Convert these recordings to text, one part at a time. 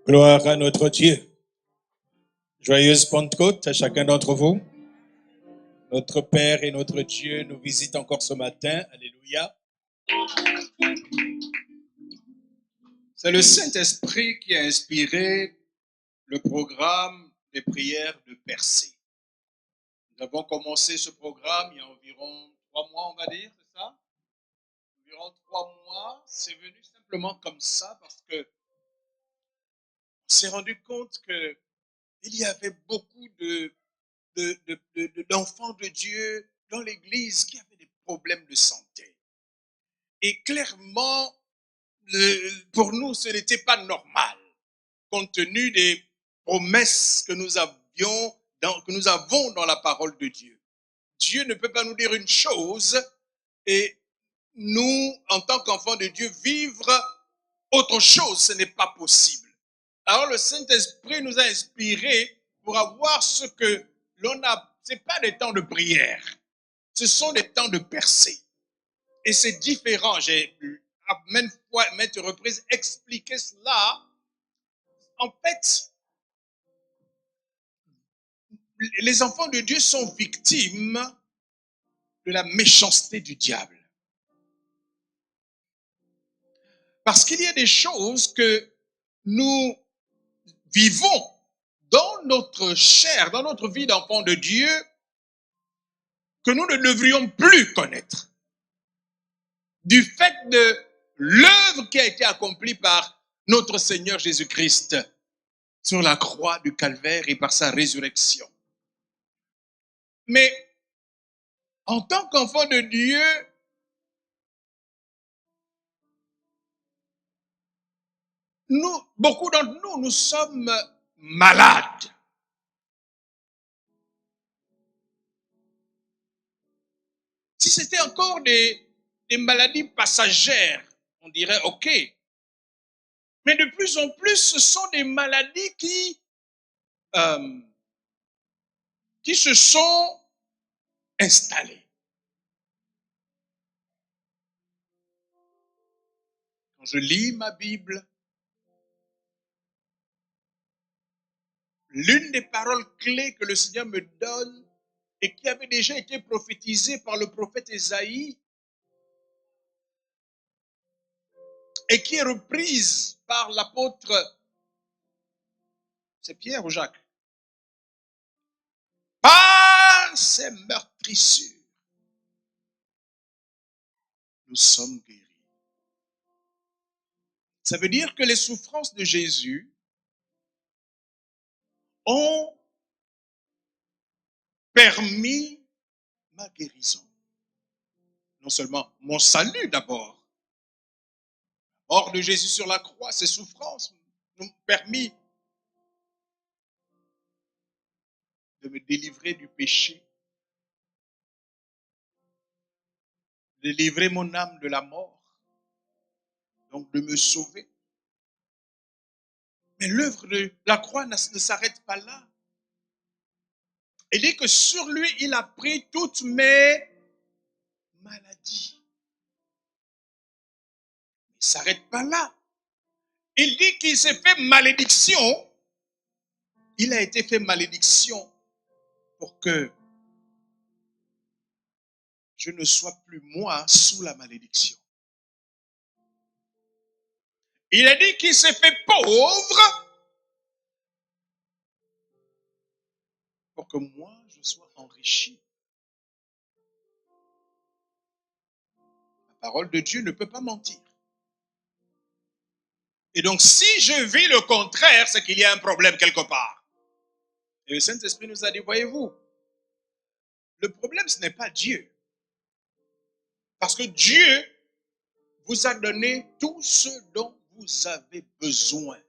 Gloire à notre Dieu. Joyeuse Pentecôte à chacun d'entre vous. Notre Père et notre Dieu nous visite encore ce matin. Alléluia. C'est le Saint-Esprit qui a inspiré le programme des prières de percée. Nous avons commencé ce programme il y a environ 3 mois, on va dire, c'est ça? Environ 3 mois. C'est venu simplement comme ça parce que on s'est rendu compte que il y avait beaucoup d'enfants de Dieu dans l'Église qui avaient des problèmes de santé. Et clairement, pour nous, ce n'était pas normal, compte tenu des promesses que nous avons dans la parole de Dieu. Dieu ne peut pas nous dire une chose et nous, en tant qu'enfants de Dieu, vivre autre chose, ce n'est pas possible. Alors le Saint-Esprit nous a inspirés pour avoir ce que l'on a, ce n'est pas des temps de prière, ce sont des temps de percée. Et c'est différent, j'ai à maintes reprises expliqué cela. En fait, les enfants de Dieu sont victimes de la méchanceté du diable. Parce qu'il y a des choses que nous vivons dans notre chair, dans notre vie d'enfant de Dieu, que nous ne devrions plus connaître. Du fait de l'œuvre qui a été accomplie par notre Seigneur Jésus-Christ sur la croix du Calvaire et par sa résurrection. Mais en tant qu'enfant de Dieu, beaucoup d'entre nous, nous sommes malades. Si c'était encore des maladies passagères, on dirait OK. Mais de plus en plus, ce sont des maladies qui se sont installées. Quand je lis ma Bible, l'une des paroles clés que le Seigneur me donne et qui avait déjà été prophétisée par le prophète Ésaïe et qui est reprise par l'apôtre, c'est Pierre ou Jacques? Par ces meurtrissures, nous sommes guéris. Ça veut dire que les souffrances de Jésus ont permis ma guérison. Non seulement mon salut d'abord. La mort de Jésus sur la croix, ses souffrances m'ont permis de me délivrer du péché, de délivrer mon âme de la mort, donc de me sauver. Mais l'œuvre de la croix ne s'arrête pas là. Il dit que sur lui, il a pris toutes mes maladies. Il ne s'arrête pas là. Il dit qu'il s'est fait malédiction. Il a été fait malédiction pour que je ne sois plus moi sous la malédiction. Il a dit qu'il s'est fait pauvre pour que moi je sois enrichi. La parole de Dieu ne peut pas mentir. Et donc si je vis le contraire, c'est qu'il y a un problème quelque part. Et le Saint-Esprit nous a dit, voyez-vous, le problème ce n'est pas Dieu. Parce que Dieu vous a donné tout ce dont vous avez besoin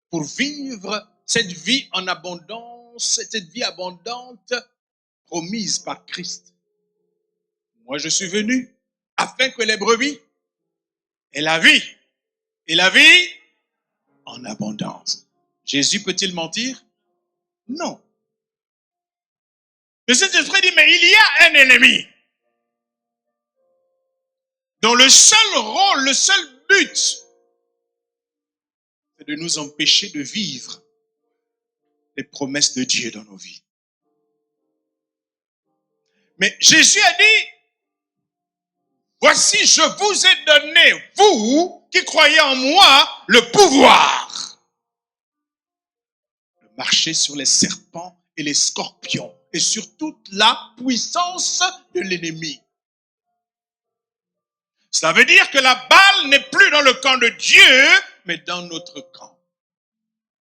pour vivre cette vie en abondance, cette vie abondante promise par Christ. Moi, je suis venu afin que les brebis aient la vie, et la vie en abondance. Jésus peut-il mentir? Non. Le Saint-Esprit dit, mais il y a un ennemi dont le seul rôle, le seul but, c'est c'est de nous empêcher de vivre les promesses de Dieu dans nos vies. Mais Jésus a dit, voici, je vous ai donné, vous qui croyez en moi, le pouvoir de marcher sur les serpents et les scorpions et sur toute la puissance de l'ennemi. Cela veut dire que la balle n'est plus dans le camp de Dieu, mais dans notre camp.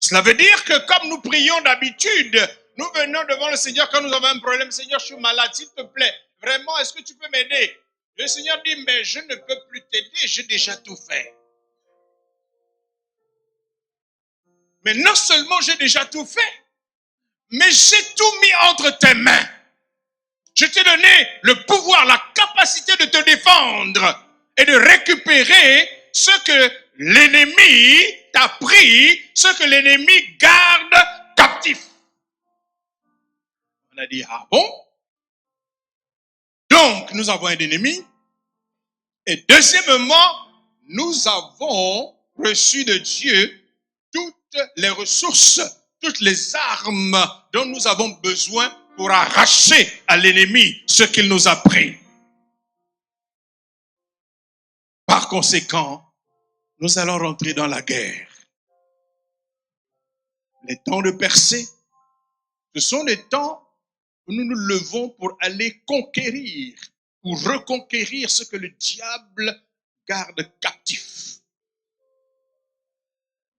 Cela veut dire que comme nous prions d'habitude, nous venons devant le Seigneur quand nous avons un problème. Seigneur, je suis malade, s'il te plaît. Vraiment, est-ce que tu peux m'aider? Le Seigneur dit, mais je ne peux plus t'aider, j'ai déjà tout fait. Mais non seulement j'ai déjà tout fait, mais j'ai tout mis entre tes mains. Je t'ai donné le pouvoir, la capacité de te défendre et de récupérer ce que l'ennemi t'a pris, ce que l'ennemi garde captif. On a dit, ah bon? Donc, nous avons un ennemi. Et deuxièmement, nous avons reçu de Dieu toutes les ressources, toutes les armes dont nous avons besoin pour arracher à l'ennemi ce qu'il nous a pris. Par conséquent, nous allons rentrer dans la guerre. Les temps de percée, ce sont les temps où nous nous levons pour aller conquérir ou reconquérir ce que le diable garde captif.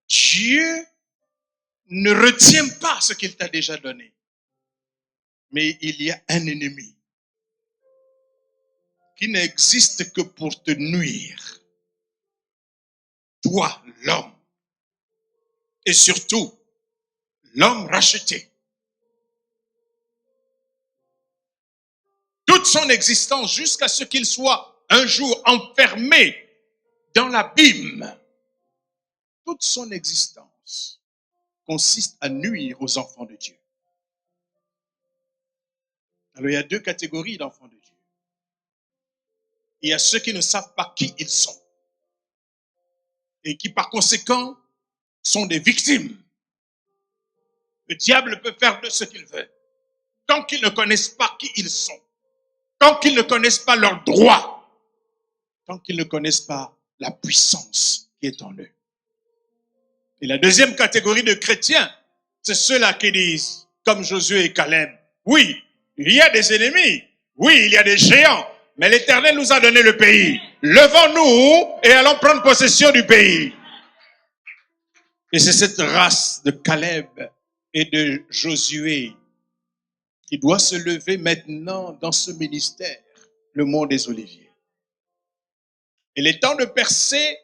Dieu ne retient pas ce qu'il t'a déjà donné. Mais il y a un ennemi qui n'existe que pour te nuire. Toi, l'homme. Et surtout, l'homme racheté. Toute son existence jusqu'à ce qu'il soit un jour enfermé dans l'abîme. Toute son existence consiste à nuire aux enfants de Dieu. Alors il y a deux catégories d'enfants de Dieu. Il y a ceux qui ne savent pas qui ils sont et qui par conséquent sont des victimes. Le diable peut faire de ce qu'il veut. Tant qu'ils ne connaissent pas qui ils sont, tant qu'ils ne connaissent pas leurs droits, tant qu'ils ne connaissent pas la puissance qui est en eux. Et la deuxième catégorie de chrétiens, c'est ceux-là qui disent, comme Josué et Caleb, oui, il y a des ennemis, oui, il y a des géants, mais l'Éternel nous a donné le pays. Levons-nous et allons prendre possession du pays. Et c'est cette race de Caleb et de Josué qui doit se lever maintenant dans ce ministère, le mont des Oliviers. Et les temps de percée,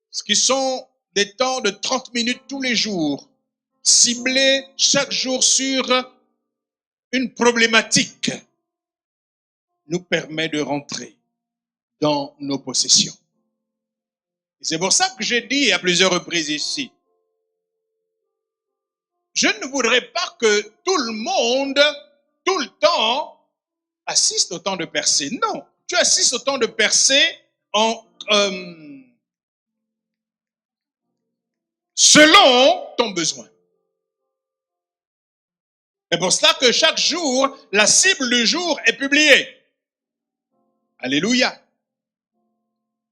ce qui sont des temps de 30 minutes tous les jours, ciblés chaque jour sur une problématique, nous permet de rentrer dans nos possessions. Et c'est pour ça que j'ai dit à plusieurs reprises ici, je ne voudrais pas que tout le monde, tout le temps, assiste au temps de percée. Non, tu assistes au temps de percée selon ton besoin. C'est pour cela que chaque jour, la cible du jour est publiée. Alléluia.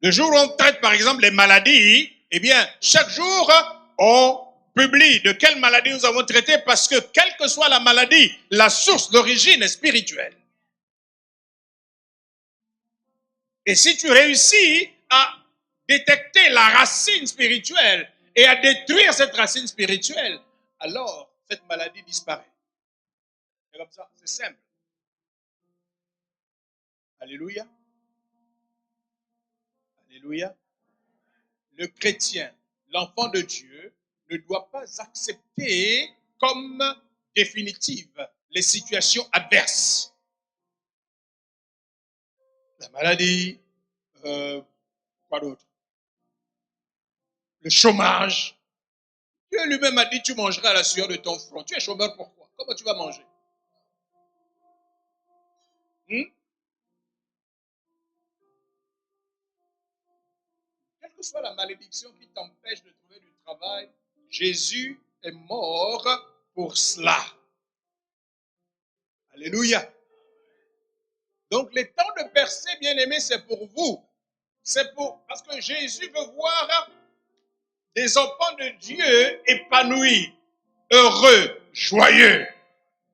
Le jour où on traite par exemple les maladies, eh bien, chaque jour, on publie de quelle maladie nous avons traité parce que quelle que soit la maladie, la source d'origine est spirituelle. Et si tu réussis à détecter la racine spirituelle et à détruire cette racine spirituelle, alors cette maladie disparaît. C'est comme ça, c'est simple. Alléluia. Alléluia. Le chrétien, l'enfant de Dieu, ne doit pas accepter comme définitive les situations adverses. La maladie, quoi d'autre? Le chômage. Dieu lui-même a dit, tu mangeras à la sueur de ton front. Tu es chômeur pourquoi? Comment tu vas manger? Quelle que soit la malédiction qui t'empêche de trouver du travail. Jésus est mort pour cela. Alléluia. Donc les temps de percée, bien aimés, c'est pour vous. C'est pour parce que Jésus veut voir des enfants de Dieu épanouis, heureux, joyeux.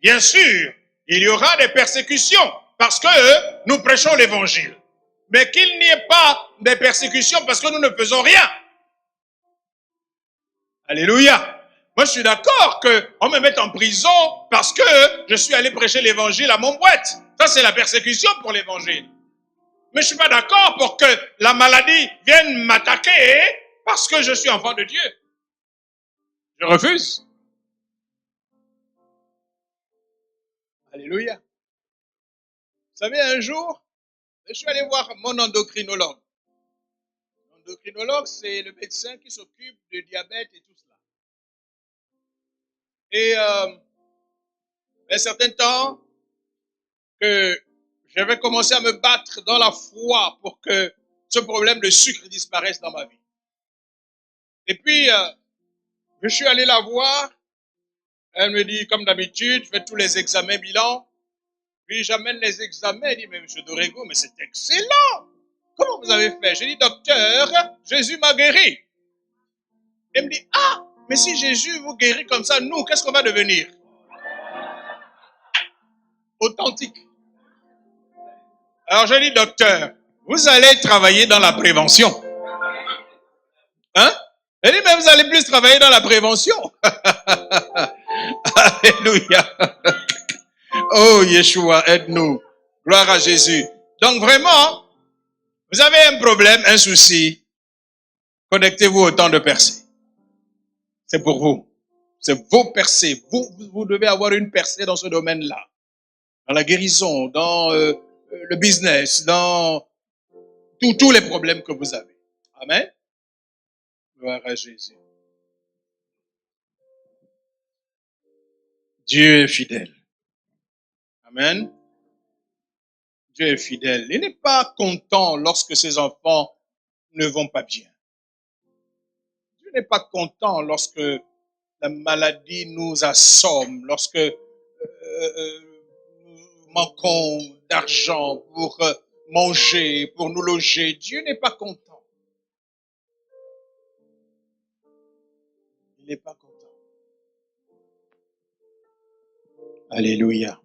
Bien sûr, il y aura des persécutions parce que nous prêchons l'évangile. Mais qu'il n'y ait pas de persécutions parce que nous ne faisons rien. Alléluia. Moi, je suis d'accord qu'on me mette en prison parce que je suis allé prêcher l'évangile à Montbouette. Ça, c'est la persécution pour l'évangile. Mais je ne suis pas d'accord pour que la maladie vienne m'attaquer parce que je suis enfant de Dieu. Je refuse. Alléluia. Vous savez, un jour, je suis allé voir mon endocrinologue. L'endocrinologue, c'est le médecin qui s'occupe du diabète et tout cela. Et un certain temps, que j'avais commencé à me battre dans la foi pour que ce problème de sucre disparaisse dans ma vie. Et puis, je suis allé la voir. Elle me dit, comme d'habitude, je fais tous les examens bilans. Puis j'amène les examens. Elle dit, mais monsieur Dorego, mais c'est excellent. Comment vous avez fait? J'ai dit, docteur, Jésus m'a guéri. Elle me dit, ah, mais si Jésus vous guérit comme ça, nous, qu'est-ce qu'on va devenir? Authentique. Alors je dis, docteur, vous allez travailler dans la prévention. Hein? Elle dit, mais vous allez plus travailler dans la prévention. Alléluia. Oh, Yeshua, aide-nous. Gloire à Jésus. Donc vraiment, vous avez un problème, un souci. Connectez-vous au temps de percée. C'est pour vous. C'est vos percées. Vous devez avoir une percée dans ce domaine-là. Dans la guérison, dans le business, dans tous les problèmes que vous avez. Amen. Gloire à Jésus. Dieu est fidèle. Amen. Dieu est fidèle. Il n'est pas content lorsque ses enfants ne vont pas bien. Dieu n'est pas content lorsque la maladie nous assomme, lorsque nous manquons d'argent pour manger, pour nous loger. Dieu n'est pas content. Il n'est pas content. Alléluia.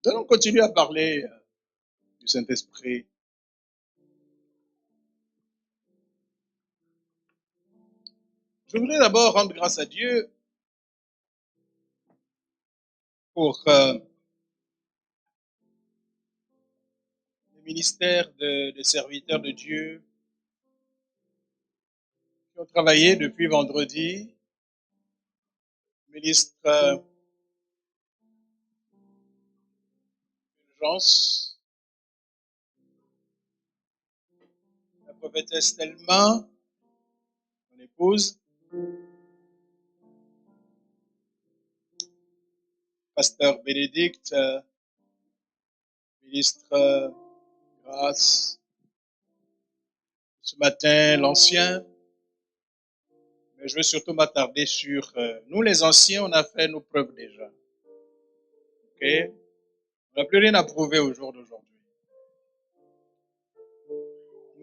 Nous allons continuer à parler du Saint-Esprit. Je voudrais d'abord rendre grâce à Dieu pour le ministère des serviteurs de Dieu qui ont travaillé depuis vendredi. Ministre Urgence, la prophétesse Thelma, mon épouse, pasteur Bénédicte, ministre Grâce, ce matin l'ancien, mais je veux surtout m'attarder sur nous les anciens, on a fait nos preuves déjà. Ok? On n'a plus rien à prouver au jour d'aujourd'hui.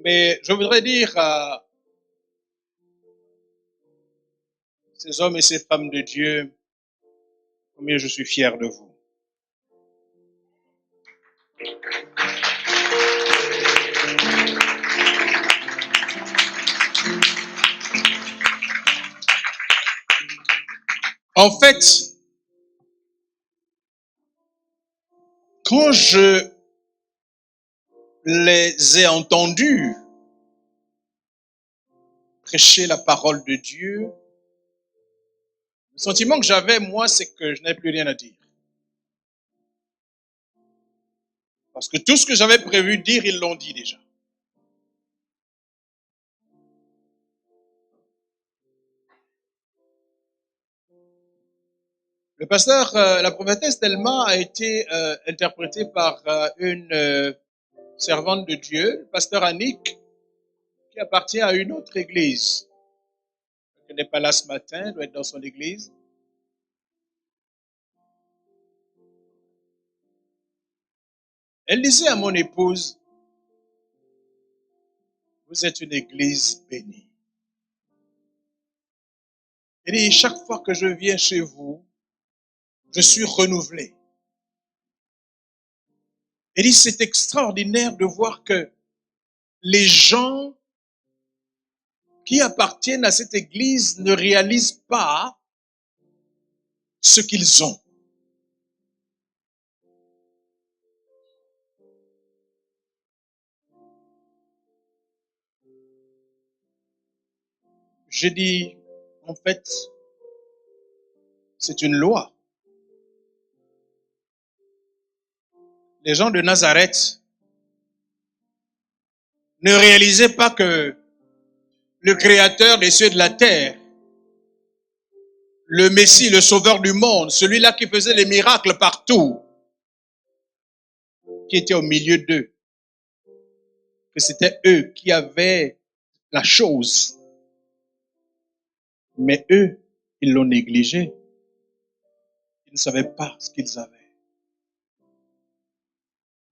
Mais je voudrais dire à ces hommes et ces femmes de Dieu combien je suis fier de vous. En fait, quand je les ai entendus prêcher la parole de Dieu, le sentiment que j'avais, moi, c'est que je n'avais plus rien à dire. Parce que tout ce que j'avais prévu dire, ils l'ont dit déjà. Le pasteur, la prophétesse Thelma a été interprétée par une servante de Dieu, le pasteur Annick, qui appartient à une autre église. Elle n'est pas là ce matin, elle doit être dans son église. Elle disait à mon épouse, vous êtes une église bénie. Elle dit, chaque fois que je viens chez vous, je suis renouvelé. Elle dit, c'est extraordinaire de voir que les gens qui appartiennent à cette église ne réalisent pas ce qu'ils ont. Je dis, en fait, c'est une loi. Les gens de Nazareth ne réalisaient pas que le Créateur des cieux et de la terre, le Messie, le Sauveur du monde, celui-là qui faisait les miracles partout, qui était au milieu d'eux, que c'était eux qui avaient la chose. Mais eux, ils l'ont négligé. Ils ne savaient pas ce qu'ils avaient.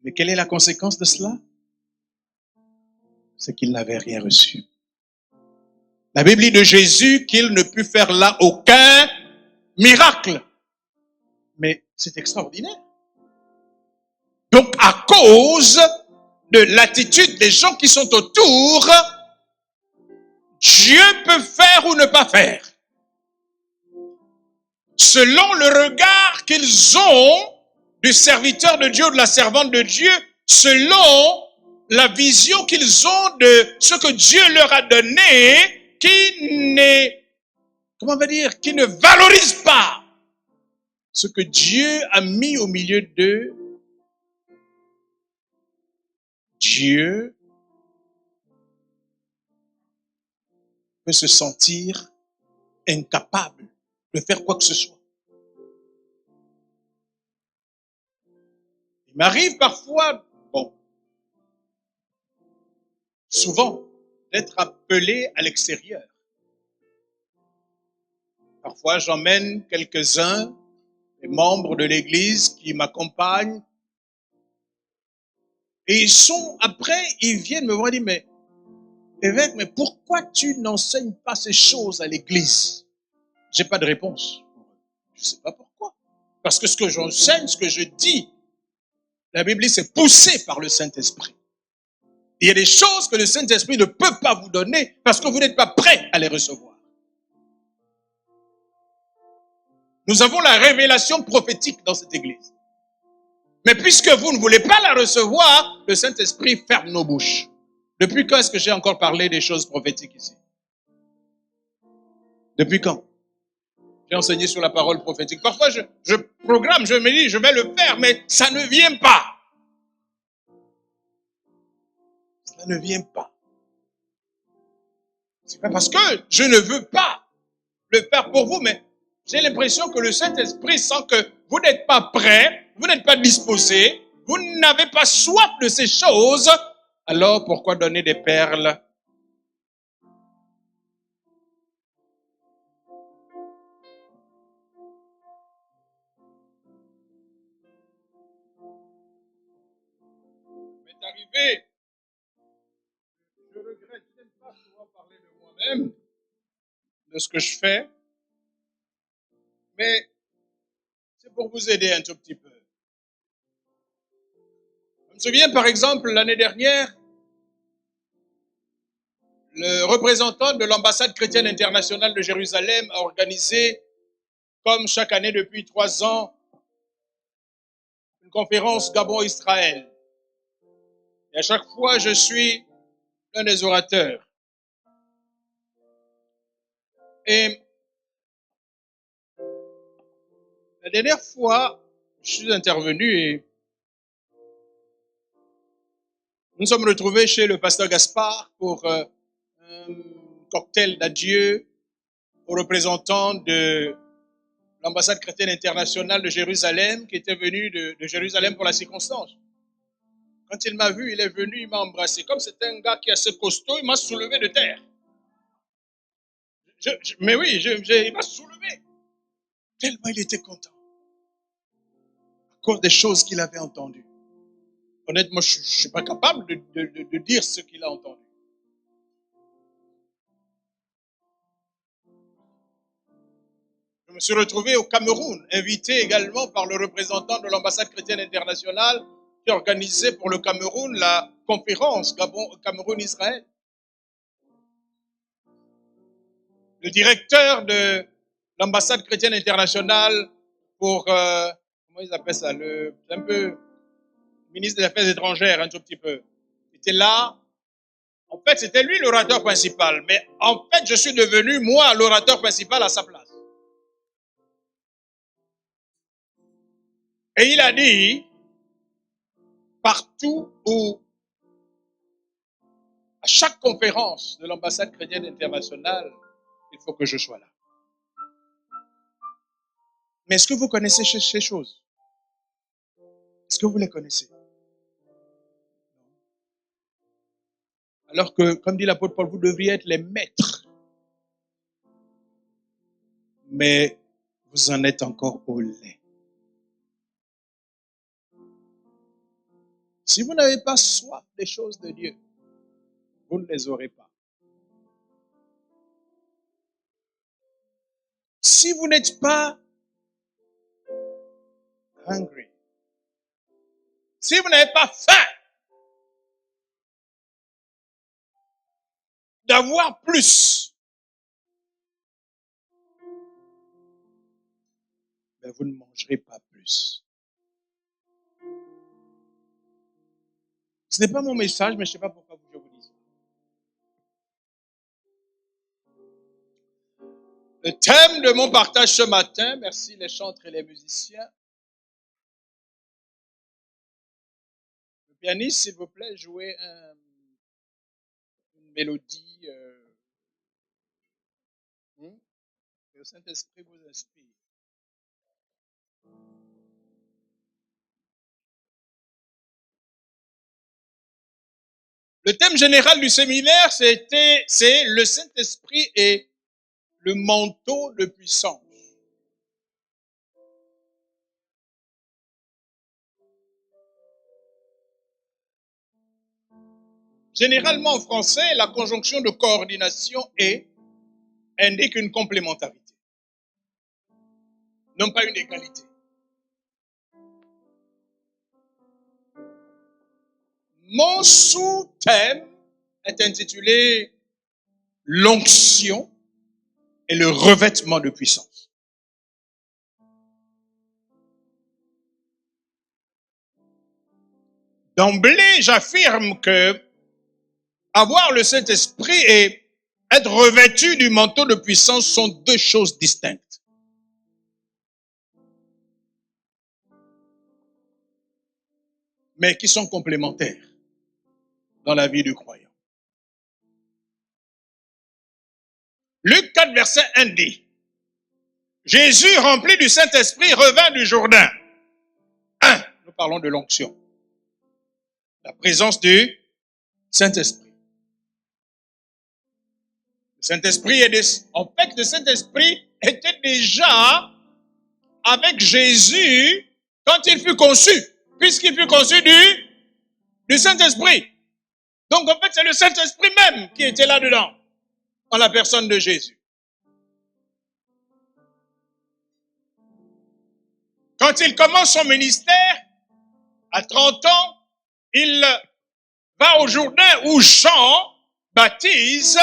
Mais quelle est la conséquence de cela? C'est qu'ils n'avaient rien reçu. La Bible dit de Jésus qu'il ne put faire là aucun miracle. Mais c'est extraordinaire. Donc, à cause de l'attitude des gens qui sont autour, Dieu peut faire ou ne pas faire. Selon le regard qu'ils ont du serviteur de Dieu ou de la servante de Dieu, selon la vision qu'ils ont de ce que Dieu leur a donné, qui ne valorise pas ce que Dieu a mis au milieu d'eux. Dieu peut se sentir incapable de faire quoi que ce soit. Il m'arrive parfois, souvent, d'être appelé à l'extérieur. Parfois, j'emmène quelques-uns, les membres de l'église qui m'accompagnent. Et ils viennent me voir et disent, mais évêque, mais pourquoi tu n'enseignes pas ces choses à l'église? J'ai pas de réponse. Je sais pas pourquoi. Parce que ce que j'enseigne, ce que je dis, la Bible dit, c'est poussé par le Saint-Esprit. Il y a des choses que le Saint-Esprit ne peut pas vous donner parce que vous n'êtes pas prêt à les recevoir. Nous avons la révélation prophétique dans cette église. Mais puisque vous ne voulez pas la recevoir, le Saint-Esprit ferme nos bouches. Depuis quand est-ce que j'ai encore parlé des choses prophétiques ici? Depuis quand? J'ai enseigné sur la parole prophétique. Parfois, je programme, je me dis, je vais le faire, mais ça ne vient pas. Ça ne vient pas. C'est pas parce que je ne veux pas le faire pour vous, mais j'ai l'impression que le Saint-Esprit sent que vous n'êtes pas prêt, vous n'êtes pas disposé, vous n'avez pas soif de ces choses. Alors, pourquoi donner des perles? C'est arrivé. Je regrette, je n'aime pas souvent parler de moi-même, de ce que je fais, mais c'est pour vous aider un tout petit peu. Je me souviens par exemple l'année dernière, le représentant de l'ambassade chrétienne internationale de Jérusalem a organisé, comme chaque année depuis 3 ans, une conférence Gabon-Israël. Et à chaque fois, je suis l'un des orateurs. Et la dernière fois, je suis intervenu et nous nous sommes retrouvés chez le pasteur Gaspard pour un cocktail d'adieu aux représentants de l'ambassade chrétienne internationale de Jérusalem, qui était venu de Jérusalem pour la circonstance. Quand il m'a vu, il est venu, il m'a embrassé. Comme c'était un gars qui est assez costaud, il m'a soulevé de terre. Mais oui, il m'a soulevé. Tellement il était content. À cause des choses qu'il avait entendues. Honnêtement, je ne suis pas capable de dire ce qu'il a entendu. Je me suis retrouvé au Cameroun, invité également par le représentant de l'ambassade chrétienne internationale qui organisait pour le Cameroun la conférence Cameroun-Israël. Le directeur de l'ambassade chrétienne internationale pour, comment ils appellent ça, un peu ministre des Affaires étrangères, un tout petit peu, était là. En fait, c'était lui l'orateur principal, mais en fait, je suis devenu, moi, l'orateur principal à sa place. Et il a dit, partout où, à chaque conférence de l'ambassade chrétienne internationale, il faut que je sois là. Mais est-ce que vous connaissez ces choses? Est-ce que vous les connaissez? Alors que, comme dit l'apôtre Paul, vous devriez être les maîtres. Mais vous en êtes encore au lait. Si vous n'avez pas soif des choses de Dieu, vous ne les aurez pas. Si vous n'êtes pas hungry, si vous n'avez pas faim d'avoir plus, ben vous ne mangerez pas plus. Ce n'est pas mon message, mais je ne sais pas pourquoi je vous dis ça. Le thème de mon partage ce matin, merci les chantres et les musiciens. Le pianiste, s'il vous plaît, jouez une mélodie que le Saint-Esprit vous inspire. Le thème général du séminaire, c'est le Saint-Esprit et le manteau de puissance. Généralement en français, la conjonction de coordination indique une complémentarité, non pas une égalité. Mon sous-thème est intitulé l'onction et le revêtement de puissance. D'emblée, j'affirme que avoir le Saint-Esprit et être revêtu du manteau de puissance sont deux choses distinctes. Mais qui sont complémentaires dans la vie du croyant. Luc 4, verset 1 dit, Jésus, rempli du Saint-Esprit, revint du Jourdain. 1. Nous parlons de l'onction. La présence du Saint-Esprit. Le Saint-Esprit en fait, le Saint-Esprit était déjà avec Jésus quand il fut conçu, puisqu'il fut conçu du Saint-Esprit. Donc, en fait, c'est le Saint-Esprit même qui était là-dedans, dans la personne de Jésus. Quand il commence son ministère, à 30 ans, il va au Jourdain où Jean baptise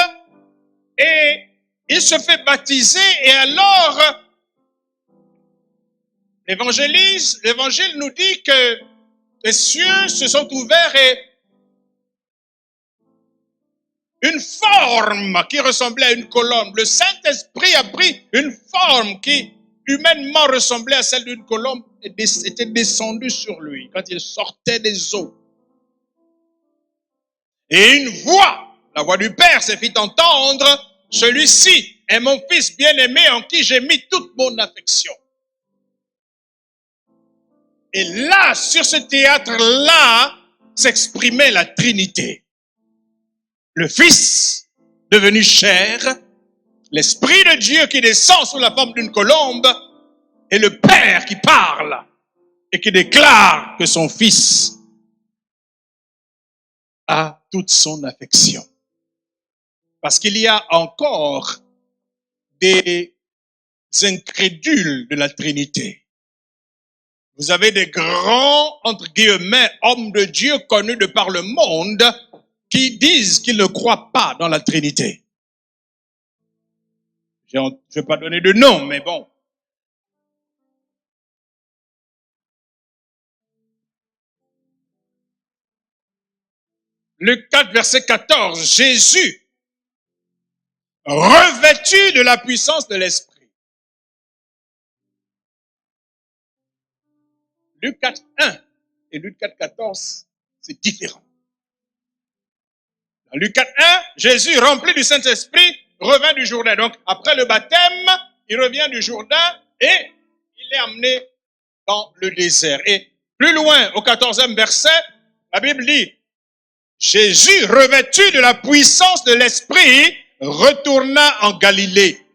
et il se fait baptiser et alors l'évangile nous dit que les cieux se sont ouverts et une forme qui ressemblait à une colombe. Le Saint-Esprit a pris une forme qui humainement ressemblait à celle d'une colombe et était descendue sur lui quand il sortait des eaux. Et une voix, la voix du Père, se fit entendre, celui-ci est mon Fils bien-aimé en qui j'ai mis toute mon affection. Et là, sur ce théâtre-là, s'exprimait la Trinité. Le Fils devenu chair, l'Esprit de Dieu qui descend sous la forme d'une colombe, et le Père qui parle et qui déclare que son Fils a toute son affection. Parce qu'il y a encore des incrédules de la Trinité. Vous avez des grands, entre guillemets, hommes de Dieu connus de par le monde qui disent qu'ils ne croient pas dans la Trinité. Je ne vais pas donner de nom, mais bon. Luc 4, verset 14, Jésus, revêtu de la puissance de l'Esprit. Luc 4, 1 et Luc 4, 14, c'est différent. Dans Luc 4, 1, Jésus, rempli du Saint-Esprit, revint du Jourdain. Donc, après le baptême, il revient du Jourdain et il est amené dans le désert. Et plus loin, au 14e verset, la Bible dit, Jésus, revêtu de la puissance de l'Esprit, retourna en Galilée.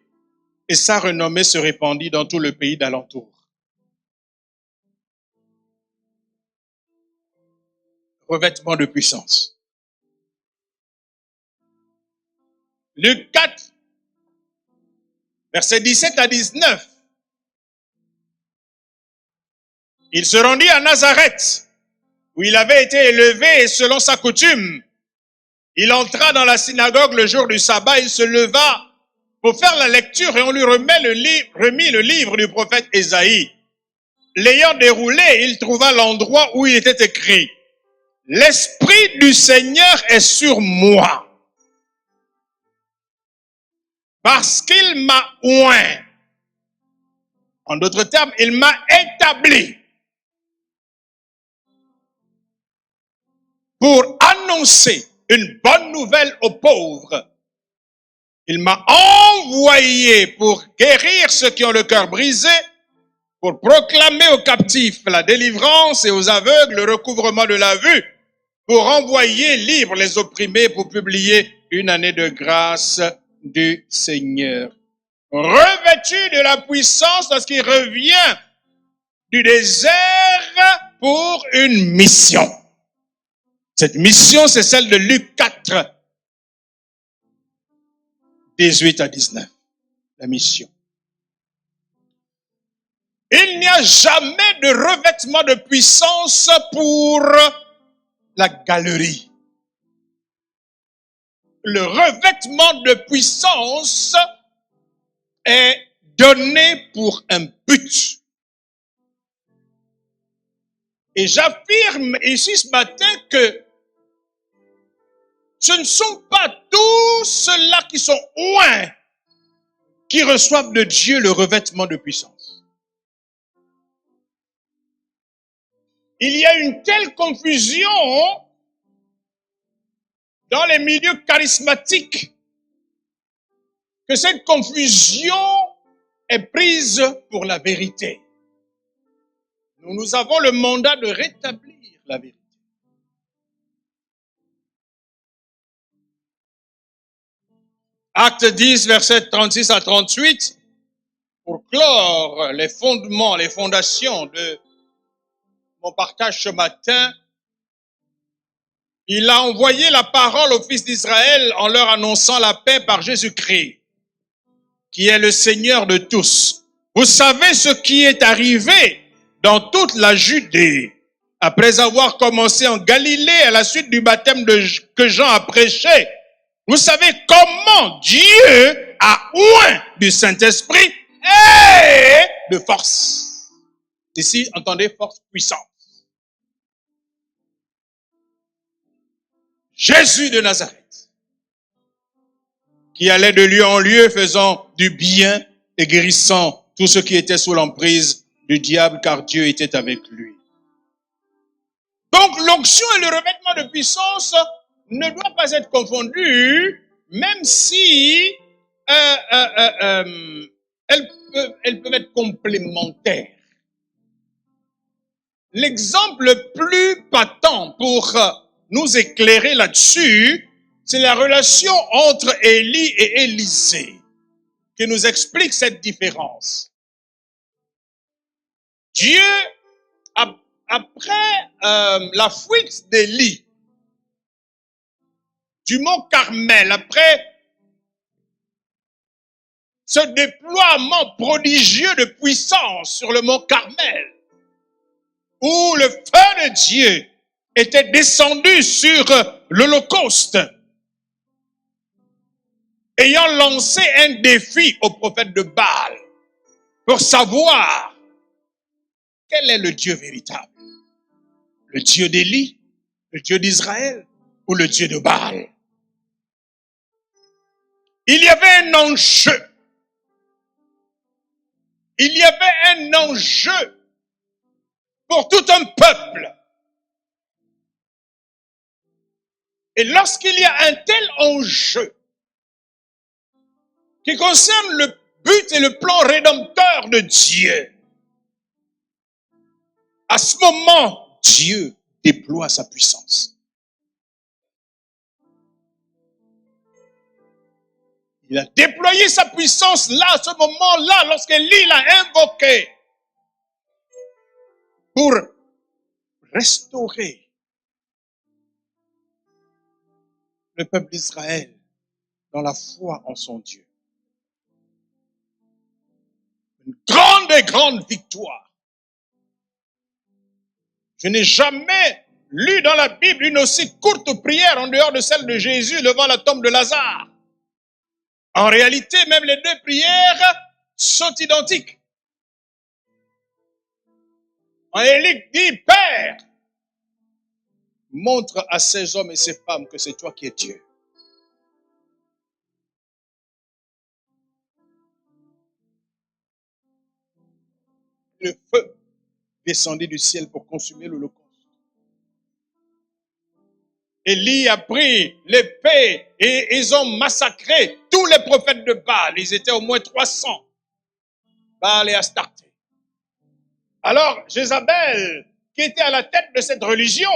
Et sa renommée se répandit dans tout le pays d'alentour. Revêtement de puissance. Luc 4, versets 17 à 19. Il se rendit à Nazareth, où il avait été élevé et selon sa coutume, il entra dans la synagogue le jour du sabbat, il se leva pour faire la lecture et on lui remit le livre du prophète Ésaïe. L'ayant déroulé, il trouva l'endroit où il était écrit, « L'Esprit du Seigneur est sur moi, parce qu'il m'a oint. » En d'autres termes, il m'a établi pour annoncer une bonne nouvelle aux pauvres. Il m'a envoyé pour guérir ceux qui ont le cœur brisé, pour proclamer aux captifs la délivrance et aux aveugles le recouvrement de la vue, pour envoyer libres les opprimés, pour publier une année de grâce du Seigneur. Revêtu de la puissance lorsqu'il revient du désert pour une mission. Cette mission, c'est celle de Luc 4, 18 à 19. La mission. Il n'y a jamais de revêtement de puissance pour la galerie. Le revêtement de puissance est donné pour un but. Et j'affirme ici ce matin que ce ne sont pas tous ceux-là qui sont oints qui reçoivent de Dieu le revêtement de puissance. Il y a une telle confusion dans les milieux charismatiques que cette confusion est prise pour la vérité. Nous avons le mandat de rétablir la vérité. Acte 10, versets 36 à 38, pour clore les fondements, les fondations de mon partage ce matin, il a envoyé la parole aux fils d'Israël en leur annonçant la paix par Jésus-Christ, qui est le Seigneur de tous. Vous savez ce qui est arrivé dans toute la Judée, après avoir commencé en Galilée à la suite du baptême que Jean a prêché. Vous savez comment Dieu a oint du Saint-Esprit et de force. Ici, entendez force puissante. Jésus de Nazareth, qui allait de lieu en lieu faisant du bien et guérissant tous ceux qui étaient sous l'emprise du diable, car Dieu était avec lui. Donc l'onction et le revêtement de puissance ne doivent pas être confondus, même si elles peuvent être complémentaires. l'exemple le plus patent pour nous éclairer là-dessus, c'est la relation entre Élie et Élisée qui nous explique cette différence. Dieu, après la fuite d'Élie du mont Carmel, après ce déploiement prodigieux de puissance sur le mont Carmel, où le feu de Dieu était descendu sur l'Holocauste, ayant lancé un défi au prophète de Baal pour savoir quel est le Dieu véritable. Le Dieu d'Élie, le Dieu d'Israël ou le Dieu de Baal. Il y avait un enjeu. Il y avait un enjeu pour tout un peuple. Et lorsqu'il y a un tel enjeu qui concerne le but et le plan rédempteur de Dieu, à ce moment, Dieu déploie sa puissance. Il a déployé sa puissance là, à ce moment-là, lorsqu'Élie l'a invoqué pour restaurer le peuple d'Israël dans la foi en son Dieu. Une grande et grande victoire. Je n'ai jamais lu dans la Bible une aussi courte prière en dehors de celle de Jésus devant la tombe de Lazare. En réalité, même les deux prières sont identiques. Élie dit, Père, montre à ces hommes et ces femmes que c'est toi qui es Dieu. Le feu descendit du ciel pour consumer l'Holocauste. Élie a pris l'épée et ils ont massacré tous les prophètes de Baal. Ils étaient au moins 300. Baal et Astarté. Alors, Jézabel, qui était à la tête de cette religion,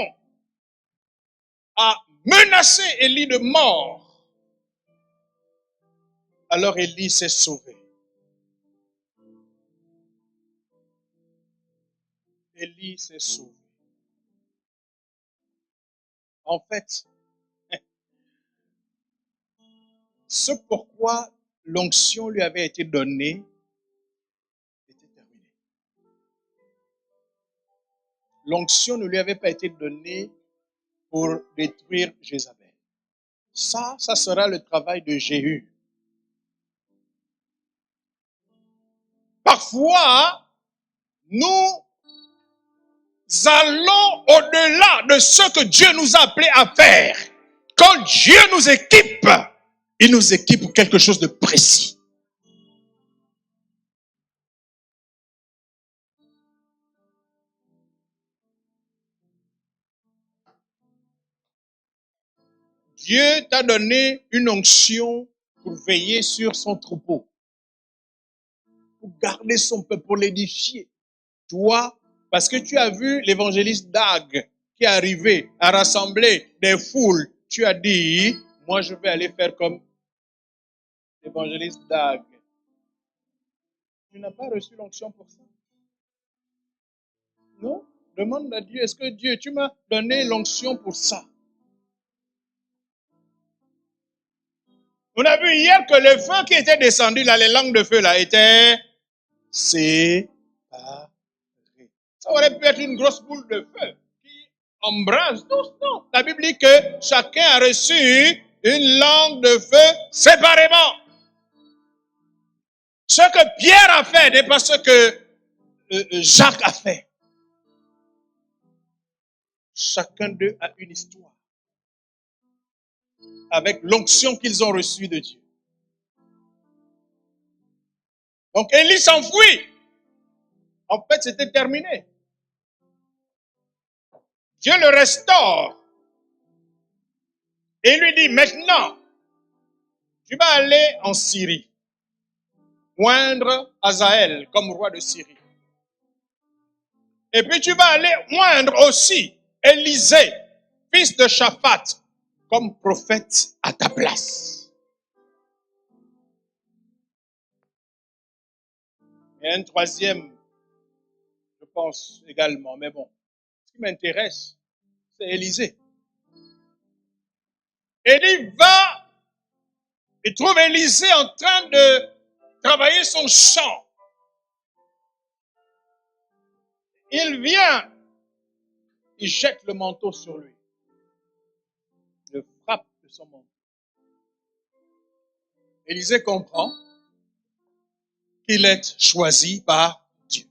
a menacé Élie de mort. Alors Élie s'est sauvé. Élie s'est sauvé. En fait, ce pourquoi l'onction lui avait été donnée était terminé. L'onction ne lui avait pas été donnée pour détruire Jézabel. Ça sera le travail de Jéhu. Parfois, nous allons au-delà de ce que Dieu nous a appelés à faire. Quand Dieu nous équipe, il nous équipe pour quelque chose de précis. Dieu t'a donné une onction pour veiller sur son troupeau, pour garder son peuple, pour l'édifier. Toi, parce que tu as vu l'évangéliste Dag qui est arrivé à rassembler des foules, tu as dit, moi je vais aller faire comme l'évangéliste Dag. Tu n'as pas reçu l'onction pour ça? Non? Demande à Dieu, est-ce que Dieu, tu m'as donné l'onction pour ça? On a vu hier que le feu qui était descendu là, les langues de feu là, étaient séparées. Ça aurait pu être une grosse boule de feu qui embrase tous. Non. La Bible dit que chacun a reçu une langue de feu séparément. Ce que Pierre a fait n'est pas ce que Jacques a fait. Chacun d'eux a une histoire avec l'onction qu'ils ont reçue de Dieu. Donc Élie s'enfuit. En fait, c'était terminé. Dieu le restaure. Et lui dit, maintenant, tu vas aller en Syrie, oindre Hazaël comme roi de Syrie. Et puis tu vas aller oindre aussi Élisée, fils de Shaphat, comme prophète à ta place. Et un troisième, je pense également, mais bon, ce qui m'intéresse, c'est Élisée. Élie va et trouve Élisée en train de travailler son champ. Il vient, il jette le manteau sur lui. Il le frappe de son manteau. Élisée comprend qu'il est choisi par Dieu.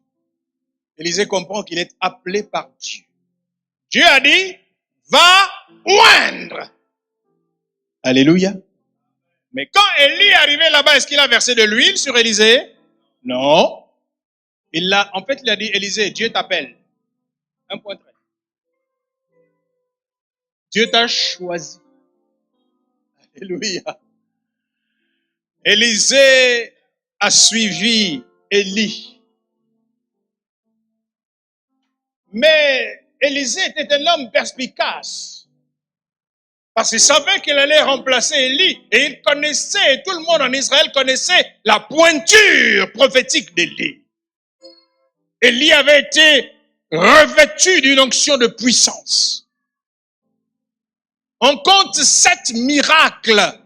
Élisée comprend qu'il est appelé par Dieu. Dieu a dit, va oindre. Alléluia. Mais quand Élie est arrivé là-bas, est-ce qu'il a versé de l'huile sur Élisée? Non. Il a dit, Élisée, Dieu t'appelle. Un point très. Dieu t'a choisi. Alléluia. Élisée a suivi Élie. Mais Élisée était un homme perspicace. Parce qu'il savait qu'il allait remplacer Élie. Et il connaissait, tout le monde en Israël connaissait la pointure prophétique d'Élie. Élie avait été revêtu d'une onction de puissance. On compte 7 miracles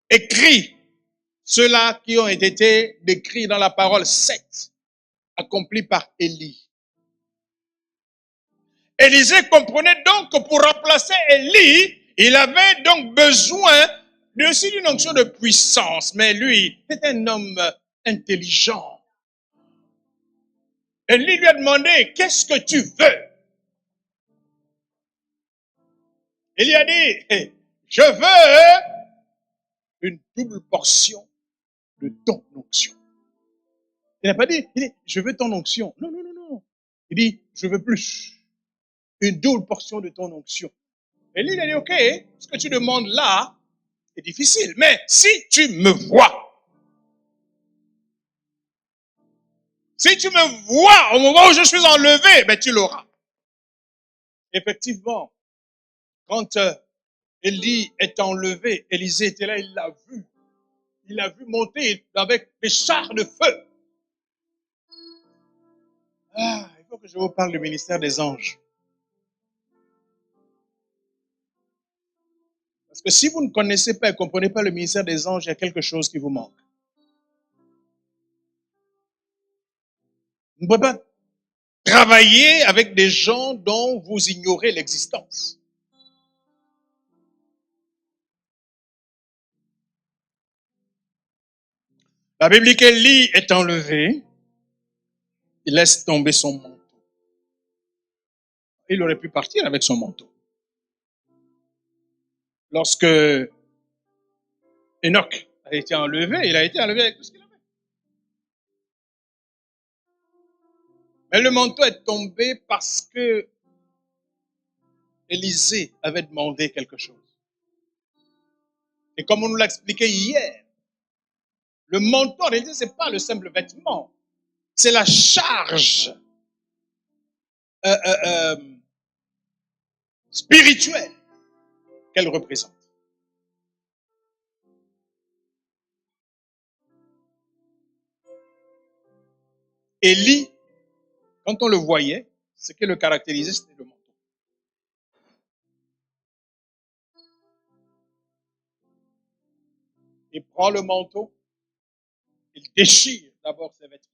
écrits, ceux-là qui ont été décrits dans la parole, 7, accomplis par Élie. Élisée comprenait donc que pour remplacer Élie, il avait donc besoin aussi d'une onction de puissance. Mais lui, c'est un homme intelligent. Élie lui a demandé, qu'est-ce que tu veux? Élie a dit, je veux une double portion de ton onction. Il n'a pas dit, je veux ton onction. Non, non, non, non. Il dit, je veux plus. Une double portion de ton onction. Élie a dit, ok, ce que tu demandes là est difficile, mais si tu me vois, si tu me vois au moment où je suis enlevé, ben tu l'auras. Effectivement, quand Élie est enlevé, Élisée était là, il l'a vu. Il l'a vu monter avec des chars de feu. Ah, il faut que je vous parle du ministère des anges. Parce que si vous ne connaissez pas et ne comprenez pas le ministère des anges, il y a quelque chose qui vous manque. Vous ne pouvez pas travailler avec des gens dont vous ignorez l'existence. La Bible dit qu'Élie est enlevé, il laisse tomber son manteau. Il aurait pu partir avec son manteau. Lorsque Enoch a été enlevé, il a été enlevé avec tout ce qu'il avait. Mais le manteau est tombé parce que Élisée avait demandé quelque chose. Et comme on nous l'a expliqué hier, le manteau, en réalité, ce n'est pas le simple vêtement. C'est la charge spirituelle qu'elle représente. Élie, quand on le voyait, ce qui le caractérisait, c'était le manteau. Il prend le manteau, il déchire d'abord ses vêtements.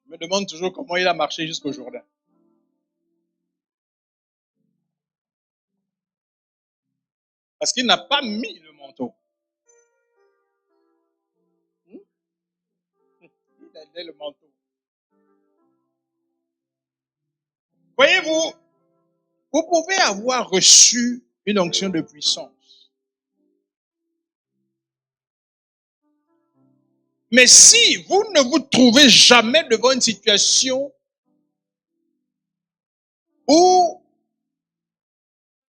Je me demande toujours comment il a marché jusqu'au Jourdain. Parce qu'il n'a pas mis le manteau. Il a le manteau. Voyez-vous, vous pouvez avoir reçu une onction de puissance. Mais si vous ne vous trouvez jamais devant une situation où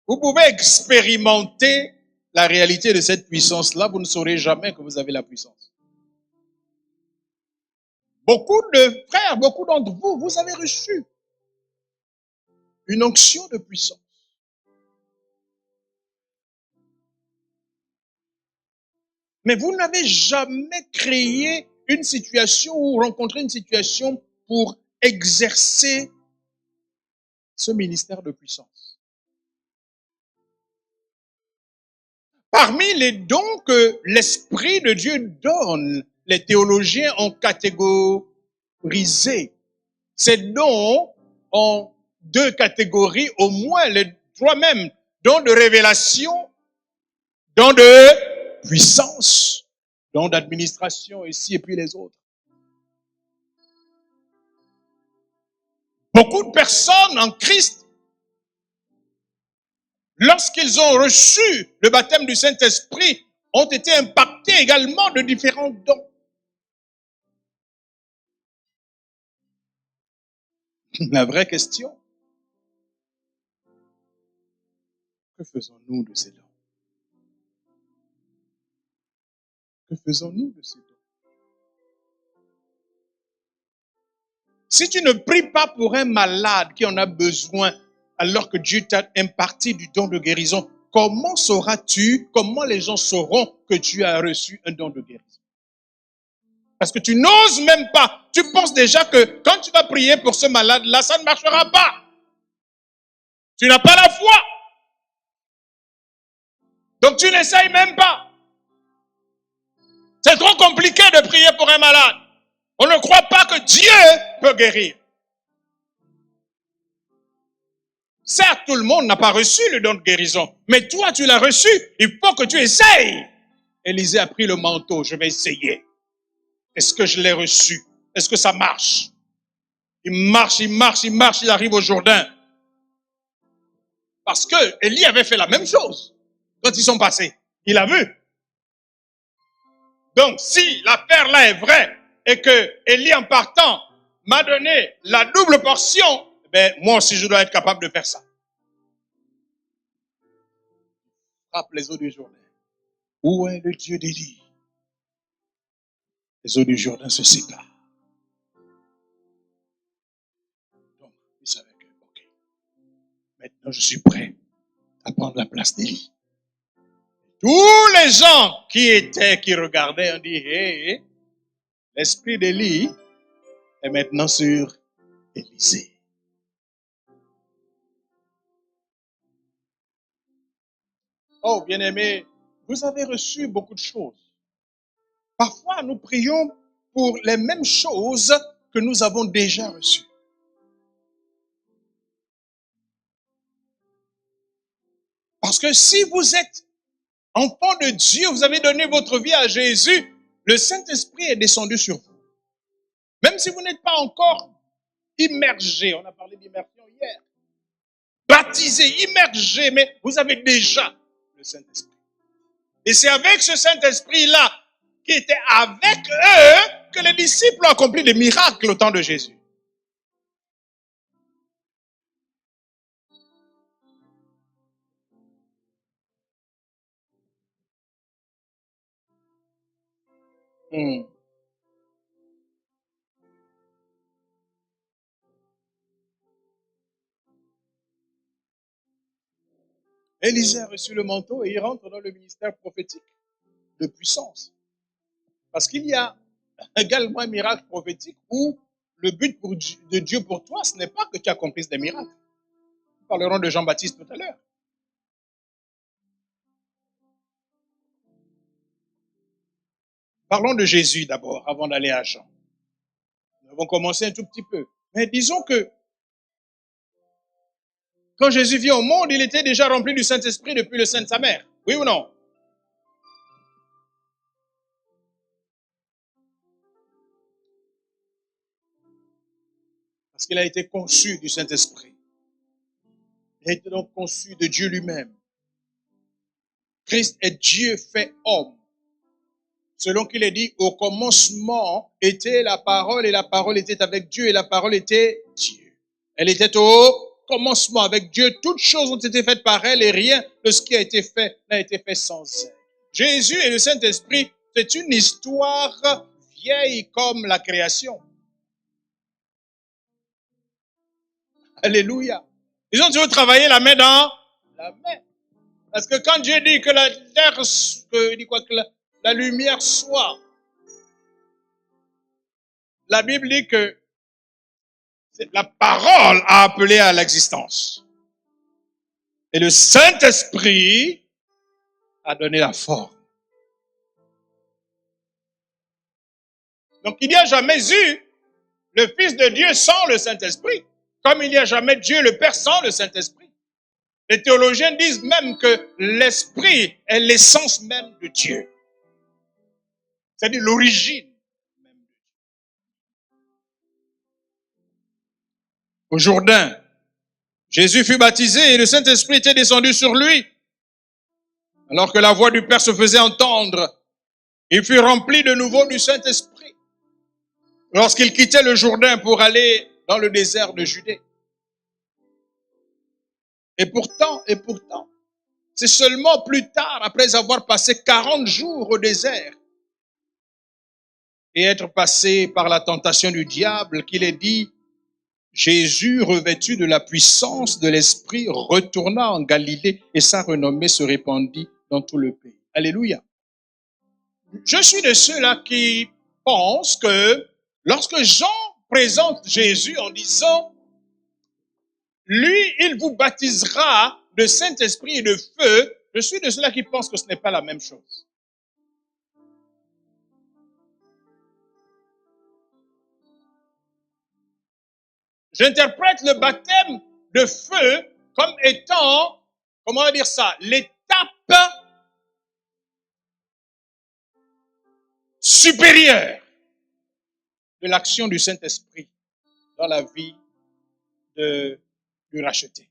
vous pouvez expérimenter la réalité de cette puissance-là, vous ne saurez jamais que vous avez la puissance. Beaucoup de frères, beaucoup d'entre vous, vous avez reçu une onction de puissance. Mais vous n'avez jamais créé une situation ou rencontré une situation pour exercer ce ministère de puissance. Parmi les dons que l'Esprit de Dieu donne, les théologiens ont catégorisé ces dons en deux catégories, au moins les trois mêmes, dons de révélation, dons de puissance, dons d'administration ici et puis les autres. Beaucoup de personnes en Christ, lorsqu'ils ont reçu le baptême du Saint-Esprit, ont été impactés également de différents dons. La vraie question, que faisons-nous de ces dons? Que faisons-nous de ces dons? Si tu ne pries pas pour un malade qui en a besoin, alors que Dieu t'a imparti du don de guérison, comment sauras-tu, comment les gens sauront que tu as reçu un don de guérison? Parce que tu n'oses même pas. Tu penses déjà que quand tu vas prier pour ce malade-là, ça ne marchera pas. Tu n'as pas la foi. Donc tu n'essayes même pas. C'est trop compliqué de prier pour un malade. On ne croit pas que Dieu peut guérir. Certes, tout le monde n'a pas reçu le don de guérison, mais toi, tu l'as reçu. Il faut que tu essayes. Élisée a pris le manteau. Je vais essayer. Est-ce que je l'ai reçu? Est-ce que ça marche? Il marche, il marche, il marche, il arrive au Jourdain. Parce que Élie avait fait la même chose quand ils sont passés. Il a vu. Donc, si l'affaire là est vraie et que Élie en partant m'a donné la double portion, ben moi aussi je dois être capable de faire ça. Frappe les eaux du Jourdain. Où est le Dieu d'Élie? Les eaux du Jourdain se séparent. Donc, il savait que, ok, maintenant je suis prêt à prendre la place d'Élie. Tous les gens qui regardaient ont dit, hé, l'esprit d'Élie est maintenant sur Élisée. Oh, bien-aimés, vous avez reçu beaucoup de choses. Parfois, nous prions pour les mêmes choses que nous avons déjà reçues. Parce que si vous êtes enfant de Dieu, vous avez donné votre vie à Jésus, le Saint-Esprit est descendu sur vous. Même si vous n'êtes pas encore immergé, on a parlé d'immersion hier, baptisé, immergé, mais vous avez déjà le Saint-Esprit. Et c'est avec ce Saint-Esprit-là qui était avec eux que les disciples ont accompli des miracles au temps de Jésus. Élisée a reçu le manteau et il rentre dans le ministère prophétique de puissance. Parce qu'il y a également un miracle prophétique où le but de Dieu pour toi, ce n'est pas que tu accomplisses des miracles. Nous parlerons de Jean-Baptiste tout à l'heure. Parlons de Jésus d'abord, avant d'aller à Jean. Nous avons commencé un tout petit peu. Mais disons que quand Jésus vient au monde, il était déjà rempli du Saint-Esprit depuis le sein de sa mère. Oui ou non? Parce qu'il a été conçu du Saint-Esprit. Il a été donc conçu de Dieu lui-même. Christ est Dieu fait homme. Selon qu'il est dit, au commencement était la parole et la parole était avec Dieu et la parole était Dieu. Elle était au commencement avec Dieu. Toutes choses ont été faites par elle et rien de ce qui a été fait n'a été fait sans elle. Jésus et le Saint-Esprit, c'est une histoire vieille comme la création. Alléluia. Ils ont toujours travaillé la main dans la main. Parce que quand Dieu dit que la terre, il dit quoi, que la lumière soit, la Bible dit que la parole a appelé à l'existence. Et le Saint-Esprit a donné la forme. Donc il n'y a jamais eu le Fils de Dieu sans le Saint-Esprit, comme il n'y a jamais Dieu le Père sans le Saint-Esprit. Les théologiens disent même que l'Esprit est l'essence même de Dieu. C'est-à-dire l'origine. Au Jourdain, Jésus fut baptisé et le Saint-Esprit était descendu sur lui. Alors que la voix du Père se faisait entendre, il fut rempli de nouveau du Saint-Esprit. Lorsqu'il quittait le Jourdain pour aller dans le désert de Judée. Et pourtant, c'est seulement plus tard, après avoir passé 40 jours au désert et être passé par la tentation du diable, qu'il est dit, Jésus, revêtu de la puissance de l'Esprit, retourna en Galilée et sa renommée se répandit dans tout le pays. Alléluia. Je suis de ceux-là qui pensent que lorsque Jean présente Jésus en disant, lui, il vous baptisera de Saint-Esprit et de feu, je suis de ceux-là qui pensent que ce n'est pas la même chose. J'interprète le baptême de feu comme étant, comment dire ça, l'étape supérieure de l'action du Saint-Esprit dans la vie du racheté.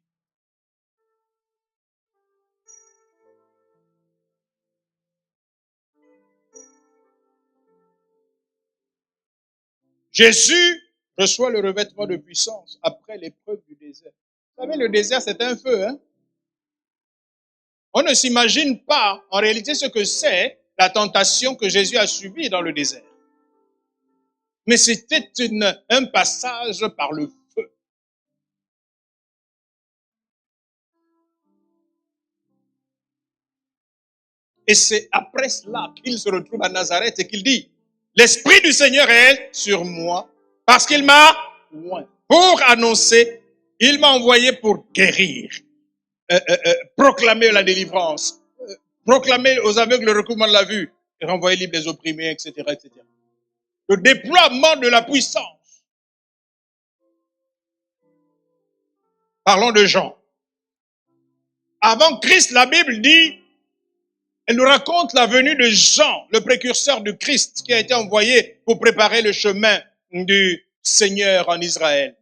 Jésus reçoit le revêtement de puissance après l'épreuve du désert. Vous savez, le désert, c'est un feu, hein? On ne s'imagine pas en réalité ce que c'est la tentation que Jésus a subie dans le désert. Mais c'était un passage par le feu. Et c'est après cela qu'il se retrouve à Nazareth et qu'il dit, l'Esprit du Seigneur est sur moi parce qu'il m'a oint pour annoncer, il m'a envoyé pour guérir, proclamer la délivrance, proclamer aux aveugles le recouvrement de la vue, et renvoyer libre les opprimés, etc., etc. Le déploiement de la puissance. Parlons de Jean. Avant Christ, la Bible dit, elle nous raconte la venue de Jean, le précurseur du Christ, qui a été envoyé pour préparer le chemin du Seigneur en Israël.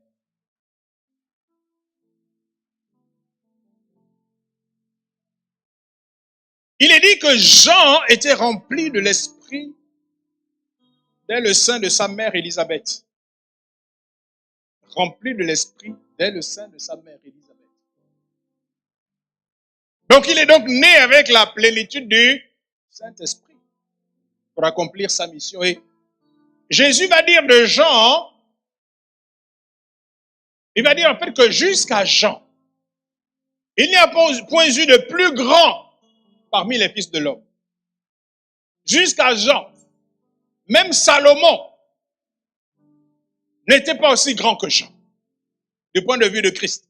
Il est dit que Jean était rempli de l'Esprit dès le sein de sa mère Élisabeth. Rempli de l'Esprit dès le sein de sa mère Élisabeth. Donc il est donc né avec la plénitude du Saint-Esprit pour accomplir sa mission. Et Jésus va dire de Jean, il va dire en fait que jusqu'à Jean, il n'y a point eu de plus grand parmi les fils de l'homme. Jusqu'à Jean, même Salomon n'était pas aussi grand que Jean, du point de vue de Christ.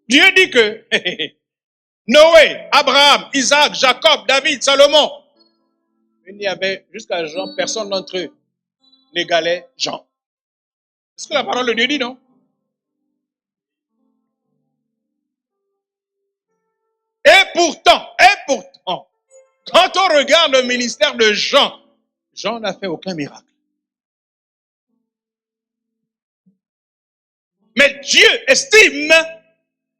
Dieu dit que Noé, Abraham, Isaac, Jacob, David, Salomon, il n'y avait jusqu'à Jean, personne d'entre eux n'égalait Jean. C'est ce que la parole de Dieu dit, non? Et pourtant, quand on regarde le ministère de Jean, Jean n'a fait aucun miracle. Mais Dieu estime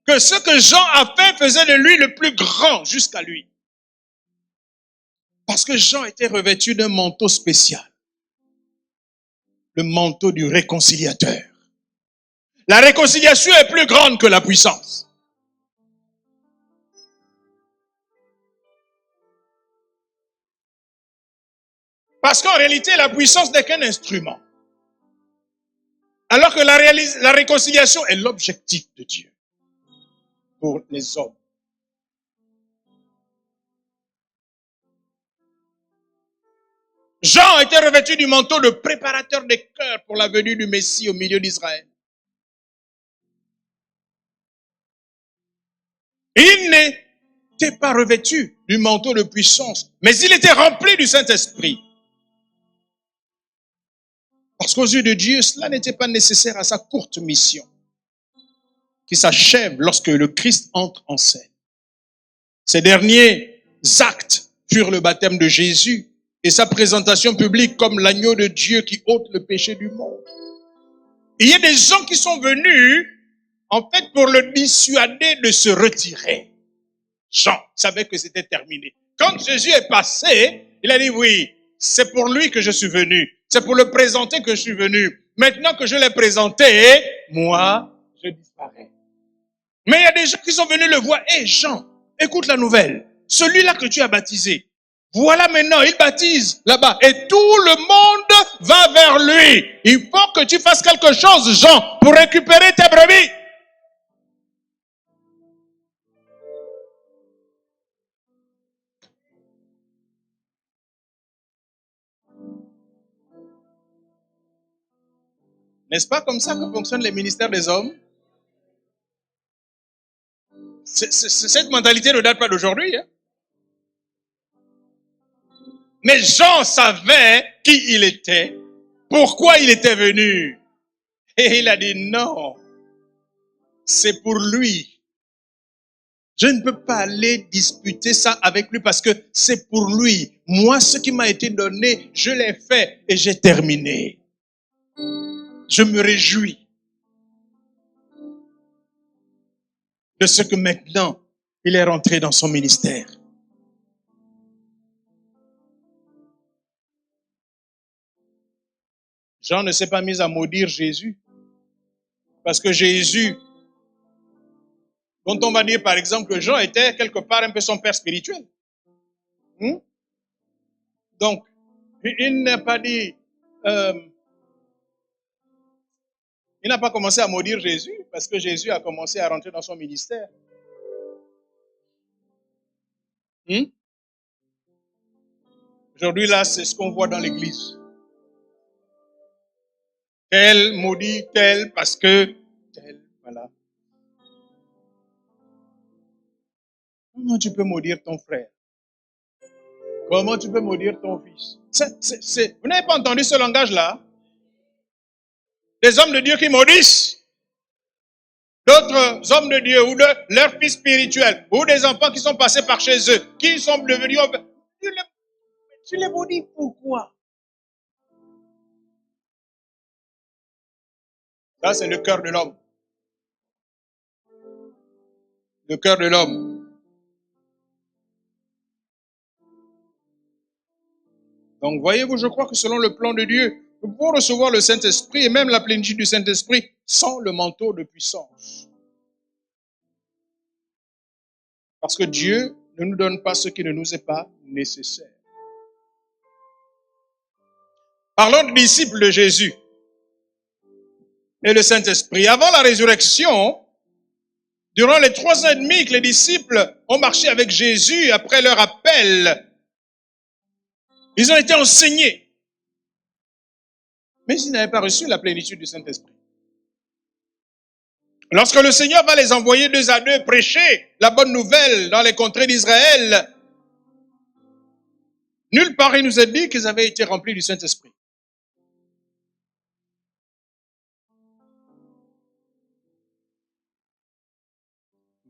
que ce que Jean a fait faisait de lui le plus grand jusqu'à lui. Parce que Jean était revêtu d'un manteau spécial. Le manteau du réconciliateur. La réconciliation est plus grande que la puissance. Parce qu'en réalité, la puissance n'est qu'un instrument. Alors que la réconciliation est l'objectif de Dieu pour les hommes. Jean était revêtu du manteau de préparateur des cœurs pour la venue du Messie au milieu d'Israël. Il n'était pas revêtu du manteau de puissance, mais il était rempli du Saint-Esprit. Parce qu'aux yeux de Dieu, cela n'était pas nécessaire à sa courte mission, qui s'achève lorsque le Christ entre en scène. Ces derniers actes furent le baptême de Jésus et sa présentation publique comme l'agneau de Dieu qui ôte le péché du monde. Et il y a des gens qui sont venus, en fait, pour le dissuader de se retirer. Jean savait que c'était terminé. Quand Jésus est passé, il a dit oui, c'est pour lui que je suis venu. C'est pour le présenter que je suis venu. Maintenant que je l'ai présenté, moi, je disparais. Mais il y a des gens qui sont venus le voir. Hé Jean, écoute la nouvelle. Celui-là que tu as baptisé, voilà maintenant, il baptise là-bas. Et tout le monde va vers lui. Il faut que tu fasses quelque chose, Jean, pour récupérer tes brebis. N'est-ce pas comme ça que fonctionnent les ministères des hommes? Cette mentalité ne date pas d'aujourd'hui. Hein? Mais Jean savait qui il était, pourquoi il était venu. Et il a dit non, c'est pour lui. Je ne peux pas aller disputer ça avec lui parce que c'est pour lui. Moi, ce qui m'a été donné, je l'ai fait et j'ai terminé. Je me réjouis de ce que maintenant, il est rentré dans son ministère. Jean ne s'est pas mis à maudire Jésus. Parce que Jésus, dont on va dire par exemple que Jean était quelque part un peu son père spirituel. Donc, il n'a pas dit, il n'a pas commencé à maudire Jésus parce que Jésus a commencé à rentrer dans son ministère. Aujourd'hui, là, c'est ce qu'on voit dans l'église. Tel maudit tel parce que tel, voilà. Comment tu peux maudire ton frère? Comment tu peux maudire ton fils? Vous n'avez pas entendu ce langage-là? Des hommes de Dieu qui maudissent d'autres hommes de Dieu ou de leurs fils spirituels ou des enfants qui sont passés par chez eux, qui sont devenus... Tu les maudis pourquoi? Ça, c'est le cœur de l'homme. Le cœur de l'homme. Donc, voyez-vous, je crois que selon le plan de Dieu, nous pouvons recevoir le Saint-Esprit et même la plénitude du Saint-Esprit sans le manteau de puissance. Parce que Dieu ne nous donne pas ce qui ne nous est pas nécessaire. Parlons des disciples de Jésus et le Saint-Esprit. Avant la résurrection, durant les 3 ans et demi que les disciples ont marché avec Jésus après leur appel, ils ont été enseignés. Mais ils n'avaient pas reçu la plénitude du Saint-Esprit. Lorsque le Seigneur va les envoyer 2 à 2 prêcher la bonne nouvelle dans les contrées d'Israël, nulle part il nous est dit qu'ils avaient été remplis du Saint-Esprit.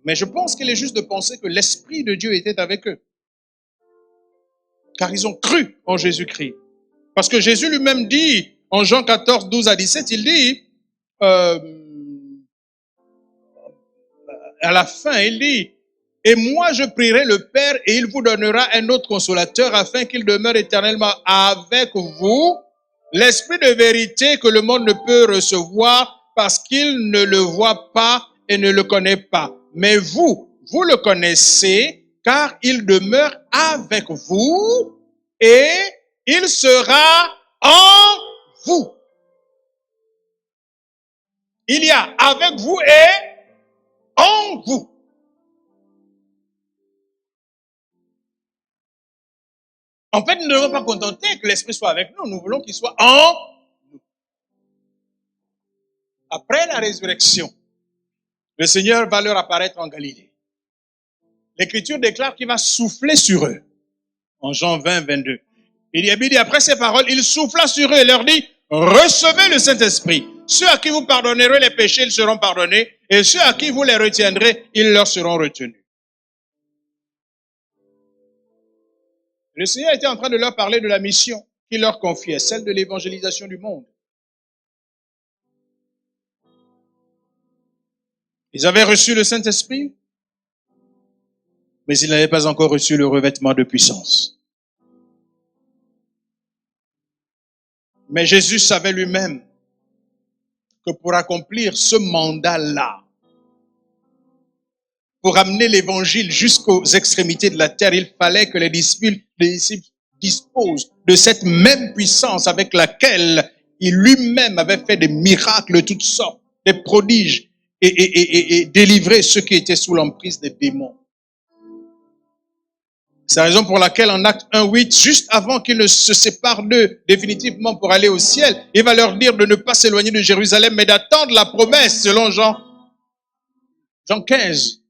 Mais je pense qu'il est juste de penser que l'Esprit de Dieu était avec eux. Car ils ont cru en Jésus-Christ. Parce que Jésus lui-même dit, en Jean 14, 12 à 17, il dit, à la fin, il dit, « Et moi je prierai le Père et il vous donnera un autre consolateur afin qu'il demeure éternellement avec vous, l'Esprit de vérité que le monde ne peut recevoir parce qu'il ne le voit pas et ne le connaît pas. Mais vous le connaissez car il demeure avec vous et il sera en vous. Il y a avec vous et en vous. En fait, nous ne devons pas contenter que l'Esprit soit avec nous. Nous voulons qu'il soit en nous. Après la résurrection, le Seigneur va leur apparaître en Galilée. L'Écriture déclare qu'il va souffler sur eux. En Jean 20, 22. Il y a dit, après ces paroles, il souffla sur eux et leur dit, recevez le Saint-Esprit. Ceux à qui vous pardonnerez les péchés, ils seront pardonnés. Et ceux à qui vous les retiendrez, ils leur seront retenus. Le Seigneur était en train de leur parler de la mission qu'il leur confiait, celle de l'évangélisation du monde. Ils avaient reçu le Saint-Esprit, mais ils n'avaient pas encore reçu le revêtement de puissance. Mais Jésus savait lui-même que pour accomplir ce mandat-là, pour amener l'évangile jusqu'aux extrémités de la terre, il fallait que les disciples disposent de cette même puissance avec laquelle il lui-même avait fait des miracles de toutes sortes, des prodiges et délivré ceux qui étaient sous l'emprise des démons. C'est la raison pour laquelle en Acte 1:8, juste avant qu'ils ne se séparent d'eux définitivement pour aller au ciel, il va leur dire de ne pas s'éloigner de Jérusalem, mais d'attendre la promesse selon Jean 15.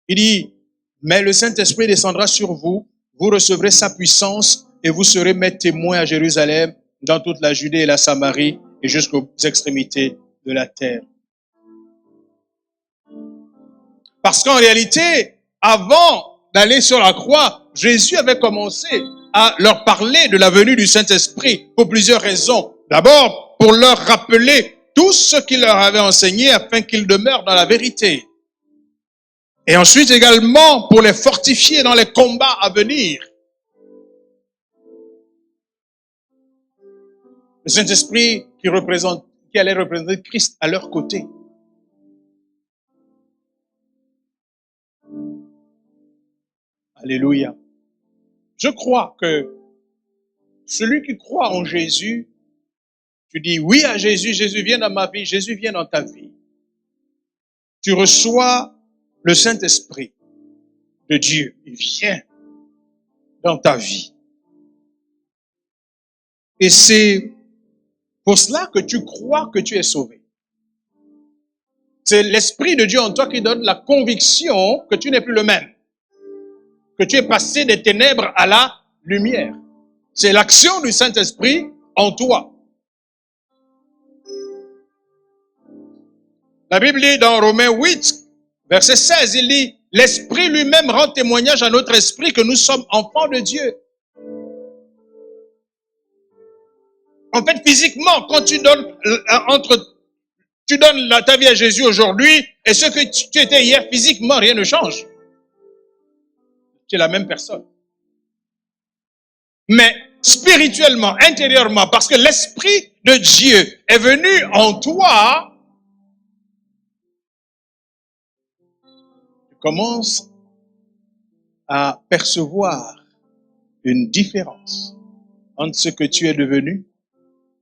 Il dit, mais le Saint-Esprit descendra sur vous, vous recevrez sa puissance et vous serez mes témoins à Jérusalem, dans toute la Judée et la Samarie et jusqu'aux extrémités de la terre. Parce qu'en réalité, avant d'aller sur la croix, Jésus avait commencé à leur parler de la venue du Saint-Esprit pour plusieurs raisons. D'abord, pour leur rappeler tout ce qu'il leur avait enseigné afin qu'ils demeurent dans la vérité. Et ensuite également pour les fortifier dans les combats à venir. Le Saint-Esprit qui allait représenter Christ à leur côté. Alléluia. Je crois que celui qui croit en Jésus, tu dis oui à Jésus, Jésus vient dans ma vie, Jésus vient dans ta vie. Tu reçois le Saint-Esprit de Dieu, il vient dans ta vie. Et c'est pour cela que tu crois que tu es sauvé. C'est l'Esprit de Dieu en toi qui donne la conviction que tu n'es plus le même, que tu es passé des ténèbres à la lumière. C'est l'action du Saint-Esprit en toi. La Bible dit dans Romains 8, verset 16, il dit, l'Esprit lui-même rend témoignage à notre esprit que nous sommes enfants de Dieu. En fait, physiquement, quand tu donnes ta vie à Jésus aujourd'hui et ce que tu étais hier, physiquement, rien ne change. Tu es la même personne. Mais spirituellement, intérieurement, parce que l'Esprit de Dieu est venu en toi, tu commences à percevoir une différence entre ce que tu es devenu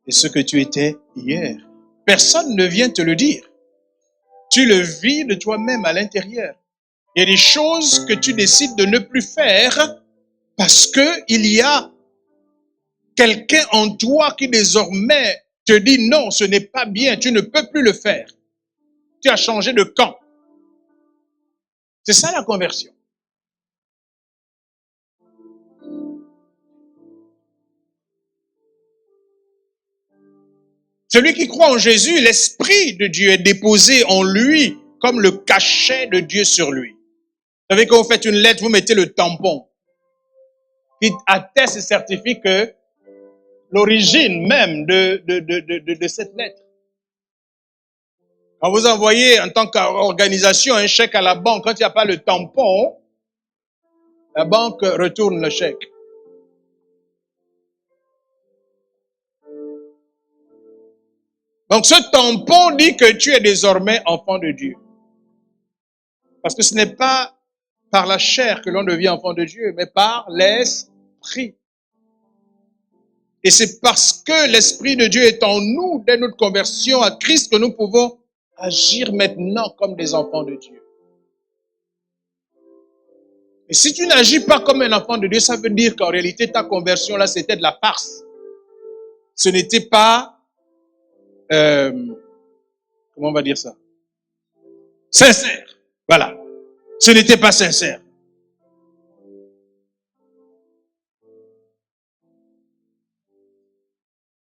et ce que tu étais hier. Personne ne vient te le dire. Tu le vis de toi-même à l'intérieur. Il y a des choses que tu décides de ne plus faire parce qu'il y a quelqu'un en toi qui désormais te dit non, ce n'est pas bien, tu ne peux plus le faire. Tu as changé de camp. C'est ça la conversion. Celui qui croit en Jésus, l'Esprit de Dieu est déposé en lui comme le cachet de Dieu sur lui. Vous savez, quand vous faites une lettre, vous mettez le tampon qui atteste et certifie que l'origine même de cette lettre. Quand vous envoyez en tant qu'organisation un chèque à la banque, quand il n'y a pas le tampon, la banque retourne le chèque. Donc ce tampon dit que tu es désormais enfant de Dieu. Parce que ce n'est pas par la chair que l'on devient enfant de Dieu, mais par l'Esprit. Et c'est parce que l'Esprit de Dieu est en nous, dès notre conversion à Christ, que nous pouvons agir maintenant comme des enfants de Dieu. Et si tu n'agis pas comme un enfant de Dieu, ça veut dire qu'en réalité, ta conversion là, c'était de la farce. Ce n'était pas, comment on va dire ça? Sincère. Voilà. Ce n'était pas sincère.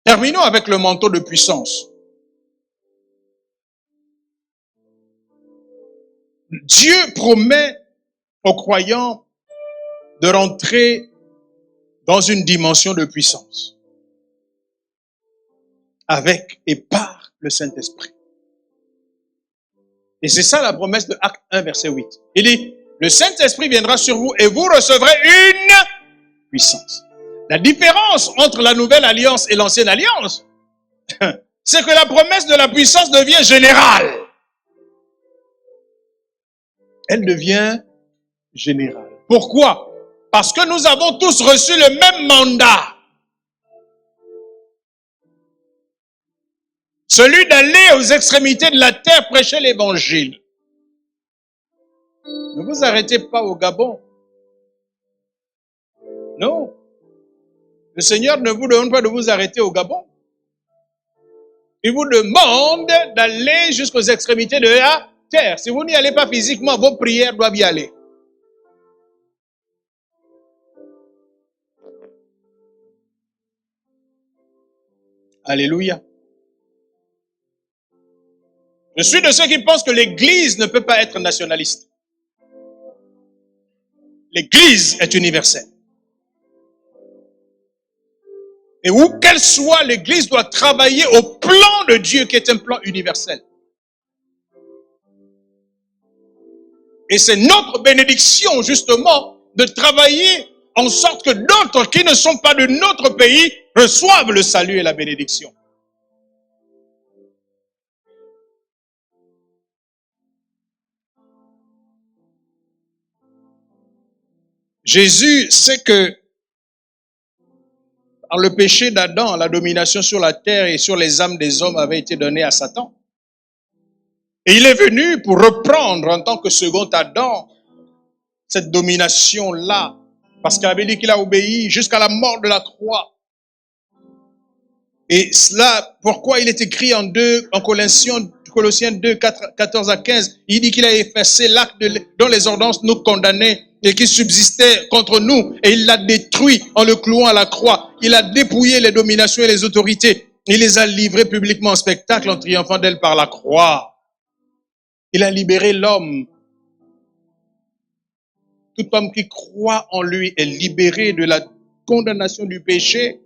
Terminons avec le manteau de puissance. Dieu promet aux croyants de rentrer dans une dimension de puissance avec et par le Saint-Esprit. Et c'est ça la promesse de Acte 1, verset 8. Il dit, le Saint-Esprit viendra sur vous et vous recevrez une puissance. La différence entre la nouvelle alliance et l'ancienne alliance, c'est que la promesse de la puissance devient générale. Elle devient générale. Pourquoi? Parce que nous avons tous reçu le même mandat. Celui d'aller aux extrémités de la terre prêcher l'évangile. Ne vous arrêtez pas au Gabon. Non. Le Seigneur ne vous demande pas de vous arrêter au Gabon. Il vous demande d'aller jusqu'aux extrémités de la terre. Si vous n'y allez pas physiquement, vos prières doivent y aller. Alléluia. Je suis de ceux qui pensent que l'Église ne peut pas être nationaliste. L'Église est universelle. Et où qu'elle soit, l'Église doit travailler au plan de Dieu qui est un plan universel. Et c'est notre bénédiction, justement, de travailler en sorte que d'autres qui ne sont pas de notre pays reçoivent le salut et la bénédiction. Jésus sait que par le péché d'Adam, la domination sur la terre et sur les âmes des hommes avait été donnée à Satan. Et il est venu pour reprendre en tant que second Adam cette domination-là, parce qu'il avait dit qu'il a obéi jusqu'à la mort de la croix. Et cela, pourquoi il est écrit en Colossiens 2, 14 à 15, il dit qu'il a effacé l'acte dont les ordonnances nous condamnaient et qui subsistait contre nous, et il l'a détruit en le clouant à la croix. Il a dépouillé les dominations et les autorités. Il les a livrées publiquement en spectacle en triomphant d'elles par la croix. Il a libéré l'homme. Tout homme qui croit en lui est libéré de la condamnation du péché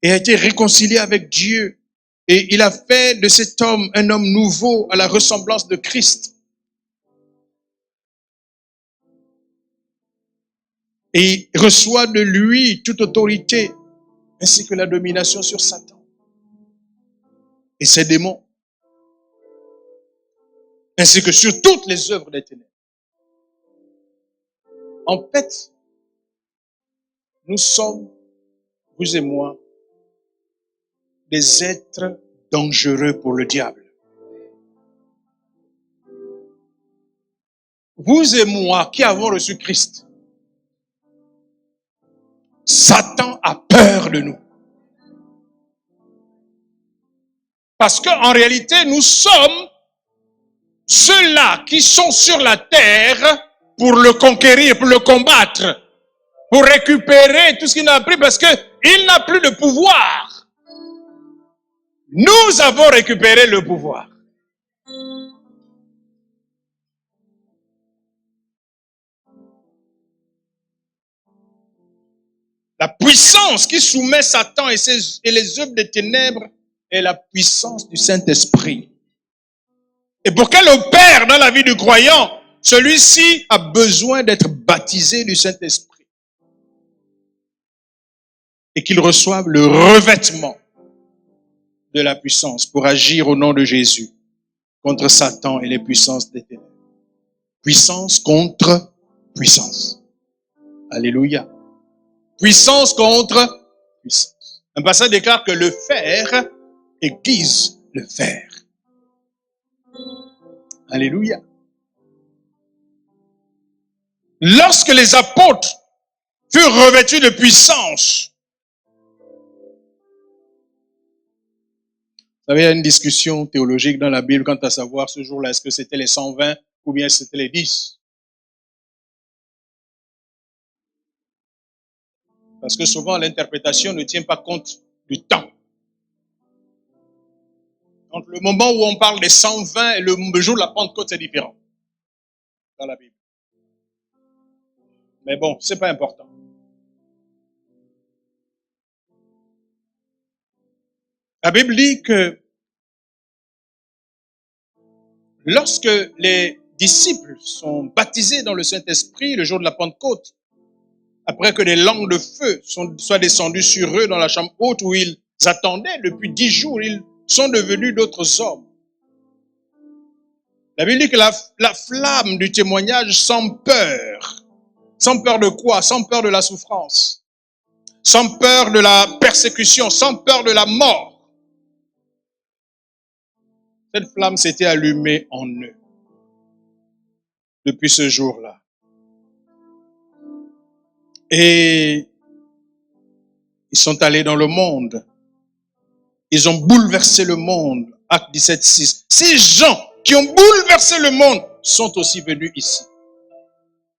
et a été réconcilié avec Dieu. Et il a fait de cet homme un homme nouveau à la ressemblance de Christ. Et il reçoit de lui toute autorité, ainsi que la domination sur Satan et ses démons, ainsi que sur toutes les œuvres des ténèbres. En fait, nous sommes, vous et moi, des êtres dangereux pour le diable. Vous et moi qui avons reçu Christ, Satan a peur de nous. Parce qu'en réalité, nous sommes ceux-là qui sont sur la terre pour le conquérir, pour le combattre, pour récupérer tout ce qu'il a pris parce qu'il n'a plus de pouvoir. Nous avons récupéré le pouvoir. La puissance qui soumet Satan et les œuvres des ténèbres est la puissance du Saint-Esprit. Et pour qu'elle opère dans la vie du croyant, celui-ci a besoin d'être baptisé du Saint-Esprit. Et qu'il reçoive le revêtement de la puissance pour agir au nom de Jésus contre Satan et les puissances des ténèbres. Puissance contre puissance. Alléluia. Puissance contre puissance. Un passage déclare que le fer aiguise le fer. Alléluia. Lorsque les apôtres furent revêtus de puissance, vous savez, il y a une discussion théologique dans la Bible quant à savoir ce jour-là, est-ce que c'était les 120 ou bien c'était les 10? Parce que souvent, l'interprétation ne tient pas compte du temps. Donc, le moment où on parle des 120 et le jour de la Pentecôte, c'est différent dans la Bible. Mais bon, c'est pas important. La Bible dit que lorsque les disciples sont baptisés dans le Saint-Esprit le jour de la Pentecôte, après que des langues de feu soient descendues sur eux dans la chambre haute où ils attendaient depuis 10 jours, ils sont devenus d'autres hommes. La Bible dit que la flamme du témoignage sans peur. Sans peur de quoi? Sans peur de la souffrance. Sans peur de la persécution. Sans peur de la mort. Cette flamme s'était allumée en eux depuis ce jour-là. Et ils sont allés dans le monde. Ils ont bouleversé le monde. Acte 17:6. Ces gens qui ont bouleversé le monde sont aussi venus ici.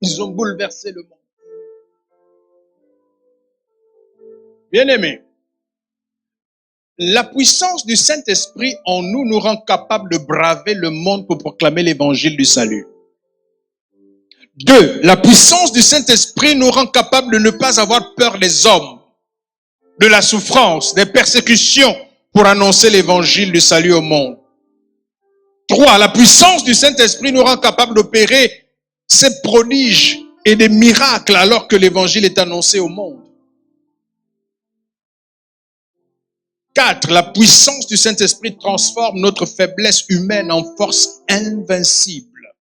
Ils ont bouleversé le monde. Bien-aimés, la puissance du Saint-Esprit en nous nous rend capable de braver le monde pour proclamer l'évangile du salut. 2. La puissance du Saint-Esprit nous rend capable de ne pas avoir peur des hommes, de la souffrance, des persécutions pour annoncer l'évangile du salut au monde. 3. La puissance du Saint-Esprit nous rend capable d'opérer ces prodiges et des miracles alors que l'évangile est annoncé au monde. 4. La puissance du Saint-Esprit transforme notre faiblesse humaine en force invincible,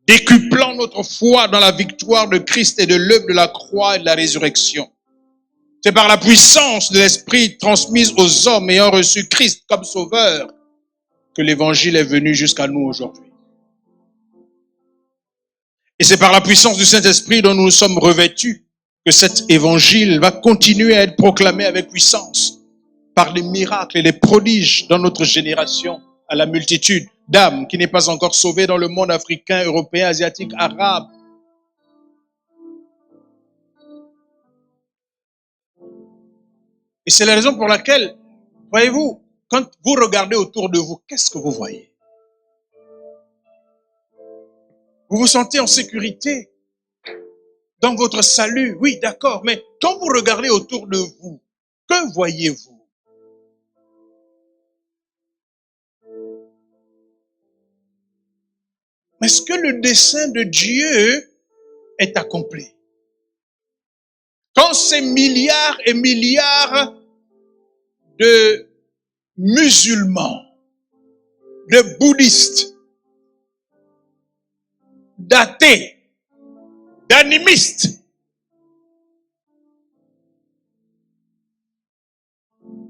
décuplant notre foi dans la victoire de Christ et de l'œuvre de la croix et de la résurrection. C'est par la puissance de l'Esprit transmise aux hommes ayant reçu Christ comme sauveur que l'évangile est venu jusqu'à nous aujourd'hui. Et c'est par la puissance du Saint-Esprit dont nous nous sommes revêtus que cet évangile va continuer à être proclamé avec puissance par des miracles et des prodiges dans notre génération à la multitude d'âmes qui n'est pas encore sauvée dans le monde africain, européen, asiatique, arabe. Et c'est la raison pour laquelle, voyez-vous, quand vous regardez autour de vous, qu'est-ce que vous voyez? Vous vous sentez en sécurité dans votre salut, oui, d'accord, mais quand vous regardez autour de vous, que voyez-vous? Est-ce que le dessein de Dieu est accompli? Quand ces milliards et milliards de musulmans, de bouddhistes, d'athées, d'animistes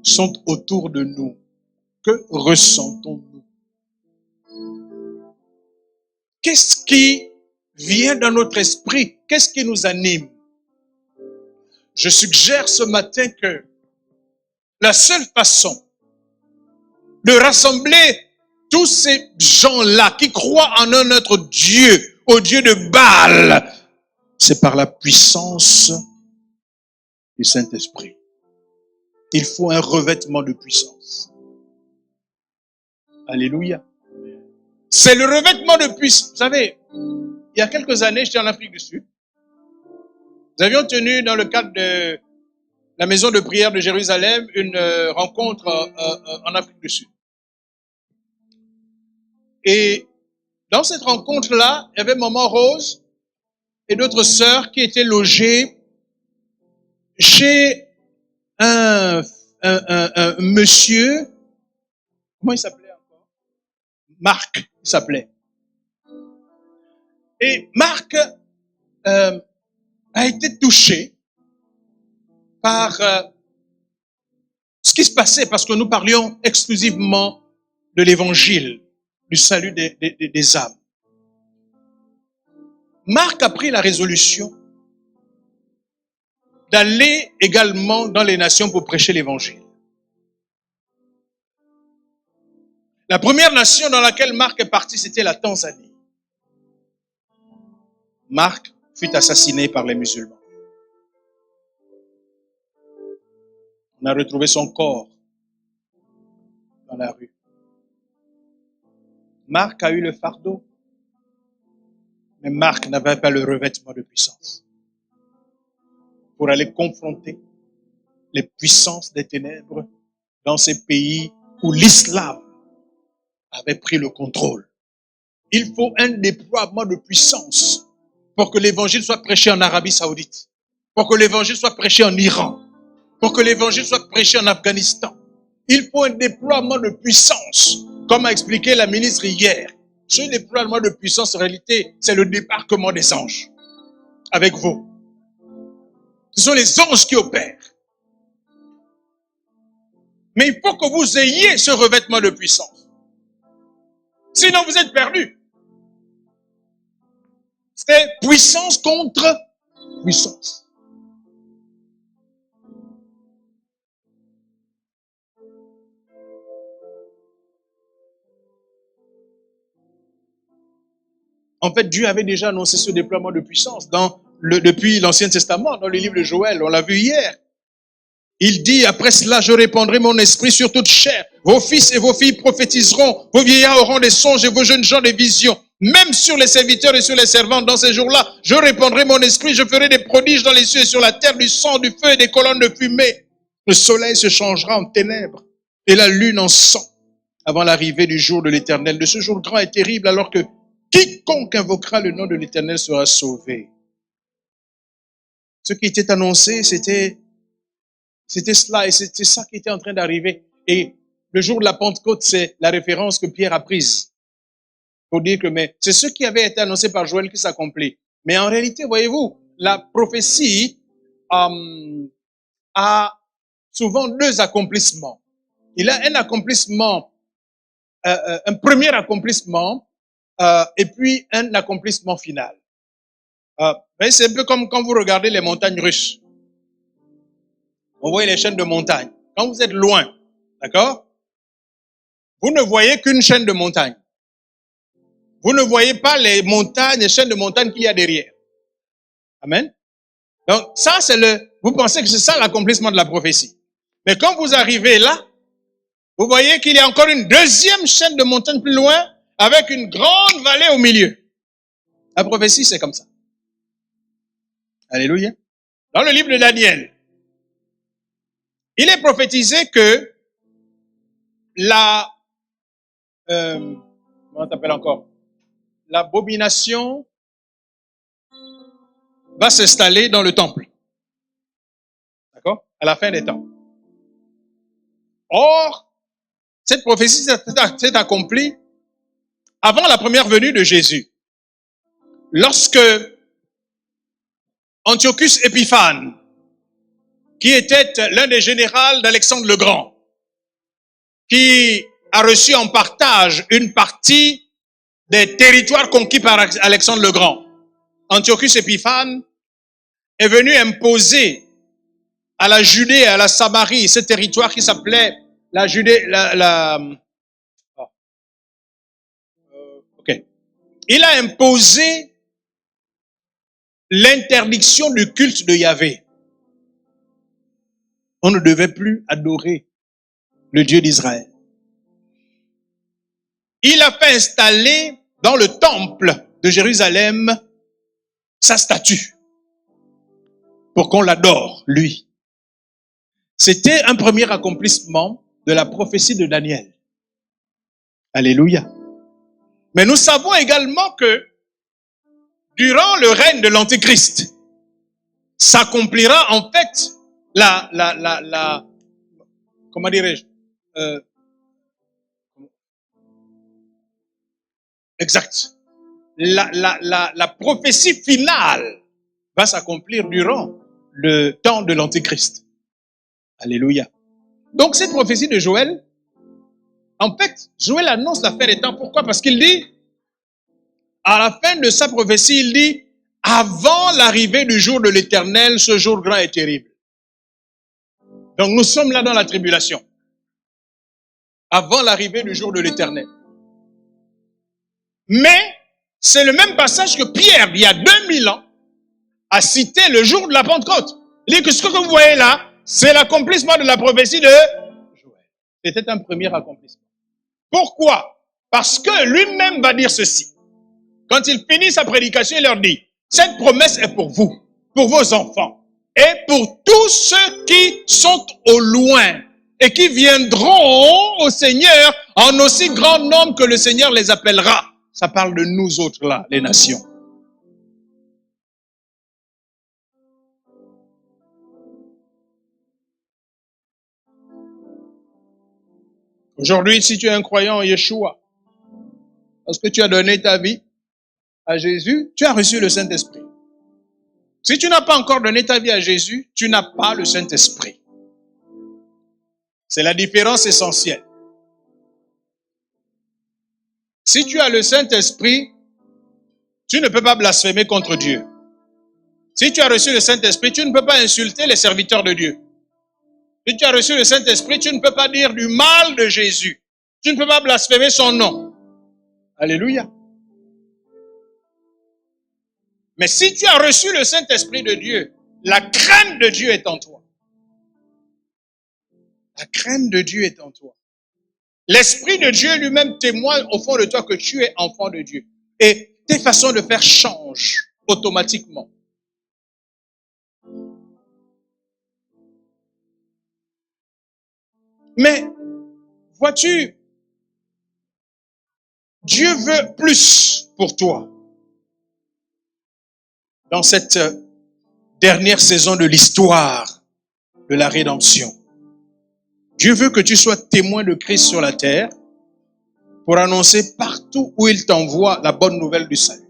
sont autour de nous, que ressentons-nous? Qu'est-ce qui vient dans notre esprit? Qu'est-ce qui nous anime? Je suggère ce matin que la seule façon de rassembler tous ces gens-là qui croient en un autre Dieu, au Dieu de Baal, c'est par la puissance du Saint-Esprit. Il faut un revêtement de puissance. Alléluia. C'est le revêtement de puissance. Vous savez, il y a quelques années, j'étais en Afrique du Sud. Nous avions tenu dans le cadre de la maison de prière de Jérusalem une rencontre en Afrique du Sud. Et dans cette rencontre-là, il y avait Maman Rose et d'autres sœurs qui étaient logées chez un monsieur, comment il s'appelait encore? Marc, il s'appelait. Et Marc a été touché par ce qui se passait, parce que nous parlions exclusivement de l'évangile, du salut des âmes. Marc a pris la résolution d'aller également dans les nations pour prêcher l'évangile. La première nation dans laquelle Marc est parti, c'était la Tanzanie. Marc fut assassiné par les musulmans. On a retrouvé son corps dans la rue. Marc a eu le fardeau, mais Marc n'avait pas le revêtement de puissance pour aller confronter les puissances des ténèbres dans ces pays où l'islam avait pris le contrôle. Il faut un déploiement de puissance pour que l'évangile soit prêché en Arabie Saoudite, pour que l'évangile soit prêché en Iran, pour que l'évangile soit prêché en Afghanistan. Il faut un déploiement de puissance, comme a expliqué la ministre hier. Ce déploiement de puissance, en réalité, c'est le débarquement des anges avec vous. Ce sont les anges qui opèrent. Mais il faut que vous ayez ce revêtement de puissance. Sinon, vous êtes perdus. C'est puissance contre puissance. En fait, Dieu avait déjà annoncé ce déploiement de puissance depuis l'Ancien Testament, dans le livre de Joël. On l'a vu hier. Il dit, après cela, je répandrai mon esprit sur toute chair. Vos fils et vos filles prophétiseront. Vos vieillards auront des songes et vos jeunes gens des visions. Même sur les serviteurs et sur les servantes dans ces jours-là, je répandrai mon esprit. Je ferai des prodiges dans les cieux et sur la terre, du sang, du feu et des colonnes de fumée. Le soleil se changera en ténèbres et la lune en sang avant l'arrivée du jour de l'Éternel, de ce jour grand et terrible, alors que quiconque invoquera le nom de l'Éternel sera sauvé. Ce qui était annoncé, c'était cela, et c'était ça qui était en train d'arriver. Et le jour de la Pentecôte, c'est la référence que Pierre a prise pour dire que c'est ce qui avait été annoncé par Joël qui s'accomplit. Mais en réalité, voyez-vous, la prophétie a souvent deux accomplissements. Il a un accomplissement, un premier accomplissement, et puis un accomplissement final. C'est un peu comme quand vous regardez les montagnes russes. On voit les chaînes de montagnes. Quand vous êtes loin, d'accord, vous ne voyez qu'une chaîne de montagnes. Vous ne voyez pas les montagnes, les chaînes de montagnes qu'il y a derrière. Amen. Donc ça, vous pensez que c'est ça l'accomplissement de la prophétie. Mais quand vous arrivez là, vous voyez qu'il y a encore une deuxième chaîne de montagnes plus loin, avec une grande vallée au milieu. La prophétie, c'est comme ça. Alléluia. Dans le livre de Daniel, il est prophétisé que comment s'appelle encore? L'abomination va s'installer dans le temple. D'accord? À la fin des temps. Or, cette prophétie s'est accomplie avant la première venue de Jésus. Lorsque Antiochus Épiphane, qui était l'un des généraux d'Alexandre le Grand, qui a reçu en partage une partie des territoires conquis par Alexandre le Grand, Antiochus Épiphane est venu imposer à la Judée et à la Samarie ce territoire qui s'appelait la Judée, ok. Il a imposé l'interdiction du culte de Yahvé. On ne devait plus adorer le Dieu d'Israël. Il a fait installer dans le temple de Jérusalem sa statue pour qu'on l'adore, lui. C'était un premier accomplissement de la prophétie de Daniel. Alléluia. Mais nous savons également que durant le règne de l'Antéchrist, s'accomplira en fait comment dirais-je, exact. La prophétie finale va s'accomplir durant le temps de l'Antéchrist. Alléluia. Donc cette prophétie de Joël, en fait, Joël annonce la fin des temps. Pourquoi? Parce qu'il dit, à la fin de sa prophétie, il dit, avant l'arrivée du jour de l'Éternel, ce jour grand et terrible. Donc nous sommes là dans la tribulation. Avant l'arrivée du jour de l'Éternel. Mais c'est le même passage que Pierre, il y a 2000 ans, a cité le jour de la Pentecôte. Il dit que ce que vous voyez là, c'est l'accomplissement de la prophétie de Joël. C'était un premier accomplissement. Pourquoi? Parce que lui-même va dire ceci. Quand il finit sa prédication, il leur dit, cette promesse est pour vous, pour vos enfants, et pour tous ceux qui sont au loin et qui viendront au Seigneur en aussi grand nombre que le Seigneur les appellera. Ça parle de nous autres là, les nations. Aujourd'hui, si tu es un croyant en Yeshua, parce que tu as donné ta vie à Jésus, tu as reçu le Saint-Esprit. Si tu n'as pas encore donné ta vie à Jésus, tu n'as pas le Saint-Esprit. C'est la différence essentielle. Si tu as le Saint-Esprit, tu ne peux pas blasphémer contre Dieu. Si tu as reçu le Saint-Esprit, tu ne peux pas insulter les serviteurs de Dieu. Si tu as reçu le Saint-Esprit, tu ne peux pas dire du mal de Jésus. Tu ne peux pas blasphémer son nom. Alléluia. Mais si tu as reçu le Saint-Esprit de Dieu, la crainte de Dieu est en toi. La crainte de Dieu est en toi. L'Esprit de Dieu lui-même témoigne au fond de toi que tu es enfant de Dieu. Et tes façons de faire changent automatiquement. Mais, vois-tu, Dieu veut plus pour toi. Dans cette dernière saison de l'histoire de la rédemption. Dieu veut que tu sois témoin de Christ sur la terre pour annoncer partout où il t'envoie la bonne nouvelle du salut.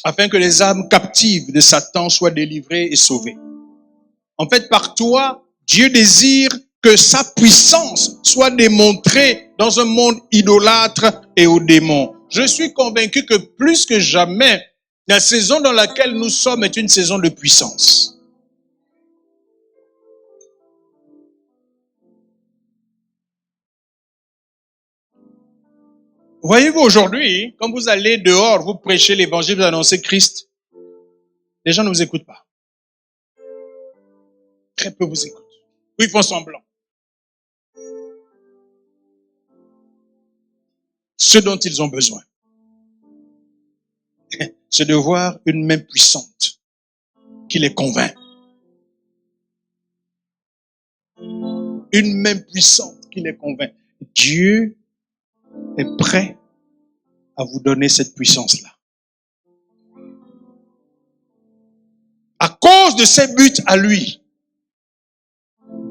Afin que les âmes captives de Satan soient délivrées et sauvées. En fait, par toi, Dieu désire que sa puissance soit démontrée dans un monde idolâtre et aux démons. Je suis convaincu que plus que jamais, la saison dans laquelle nous sommes est une saison de puissance. Voyez-vous, aujourd'hui, quand vous allez dehors, vous prêchez l'évangile, vous annoncez Christ, les gens ne vous écoutent pas. Très peu vous écoutent. Ou ils font semblant. Ce dont ils ont besoin, c'est de voir une main puissante qui les convainc. Une main puissante qui les convainc. Dieu est prêt à vous donner cette puissance-là. À cause de ses buts à lui,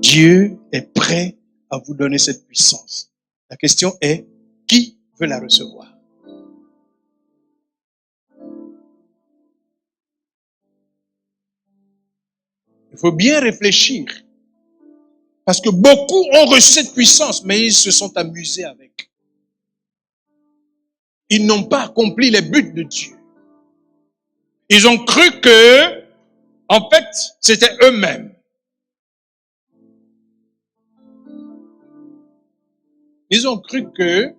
Dieu est prêt à vous donner cette puissance. La question est, qui veut la recevoir? Il faut bien réfléchir. Parce que beaucoup ont reçu cette puissance, mais ils se sont amusés avec. Ils n'ont pas accompli les buts de Dieu. Ils ont cru que, en fait, c'était eux-mêmes. Ils ont cru que,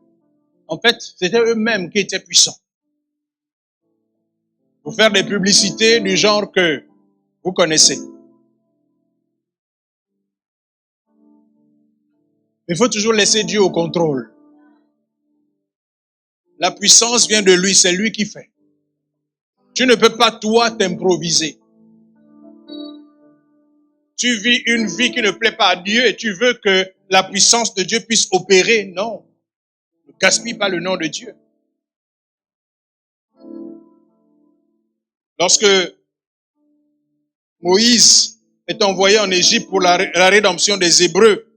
en fait, c'était eux-mêmes qui étaient puissants. Pour faire des publicités du genre que vous connaissez. Il faut toujours laisser Dieu au contrôle. La puissance vient de lui, c'est lui qui fait. Tu ne peux pas, toi, t'improviser. Tu vis une vie qui ne plaît pas à Dieu et tu veux que la puissance de Dieu puisse opérer. Non. Ne gaspille pas le nom de Dieu. Lorsque Moïse est envoyé en Égypte pour la rédemption des Hébreux,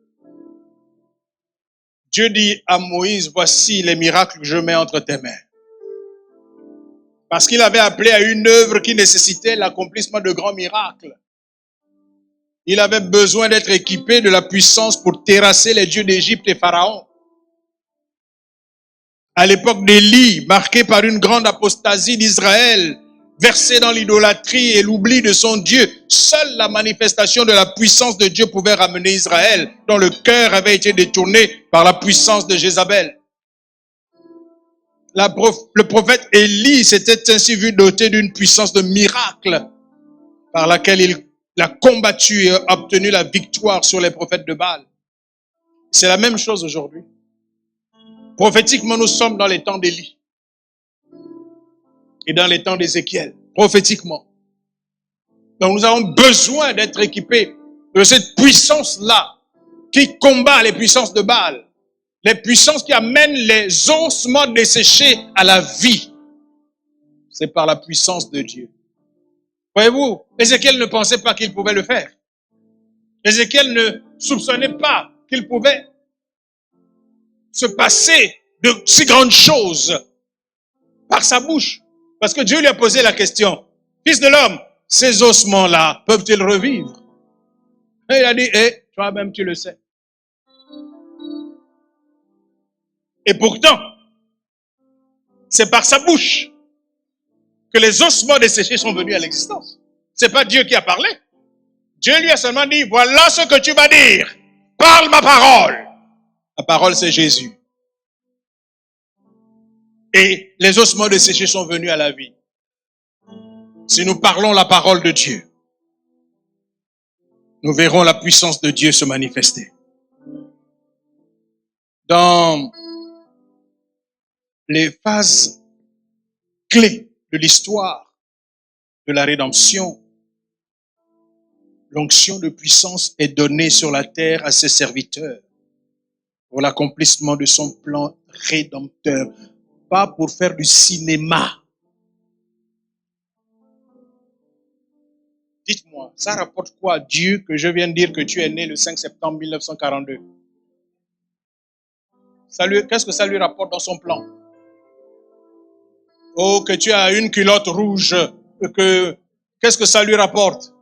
Dieu dit à Moïse, voici les miracles que je mets entre tes mains. Parce qu'il avait appelé à une œuvre qui nécessitait l'accomplissement de grands miracles. Il avait besoin d'être équipé de la puissance pour terrasser les dieux d'Égypte et Pharaon. À l'époque d'Élie, marquée par une grande apostasie d'Israël, versé dans l'idolâtrie et l'oubli de son Dieu, seule la manifestation de la puissance de Dieu pouvait ramener Israël, dont le cœur avait été détourné par la puissance de Jézabel. Le prophète Élie s'était ainsi vu doté d'une puissance de miracle par laquelle il a combattu et a obtenu la victoire sur les prophètes de Baal. C'est la même chose aujourd'hui. Prophétiquement, nous sommes dans les temps d'Élie et dans les temps d'Ézéchiel, prophétiquement. Donc nous avons besoin d'être équipés de cette puissance-là qui combat les puissances de Baal, les puissances qui amènent les ossements desséchés à la vie. C'est par la puissance de Dieu. Voyez-vous, Ézéchiel ne pensait pas qu'il pouvait le faire. Ézéchiel ne soupçonnait pas qu'il pouvait se passer de si grandes choses par sa bouche. Parce que Dieu lui a posé la question, Fils de l'homme, ces ossements-là peuvent-ils revivre? Et il a dit, toi-même tu le sais. Et pourtant, c'est par sa bouche que les ossements desséchés sont venus à l'existence. C'est pas Dieu qui a parlé. Dieu lui a seulement dit, voilà ce que tu vas dire. Parle ma parole. La parole, c'est Jésus. Et les ossements desséchés sont venus à la vie. Si nous parlons la parole de Dieu, nous verrons la puissance de Dieu se manifester. Dans les phases clés de l'histoire de la rédemption, l'onction de puissance est donnée sur la terre à ses serviteurs pour l'accomplissement de son plan rédempteur, pas pour faire du cinéma. Dites-moi, ça rapporte quoi à Dieu que je viens de dire que tu es né le 5 septembre 1942? Qu'est-ce que ça lui rapporte dans son plan? Oh, que tu as une culotte rouge, qu'est-ce que ça lui rapporte?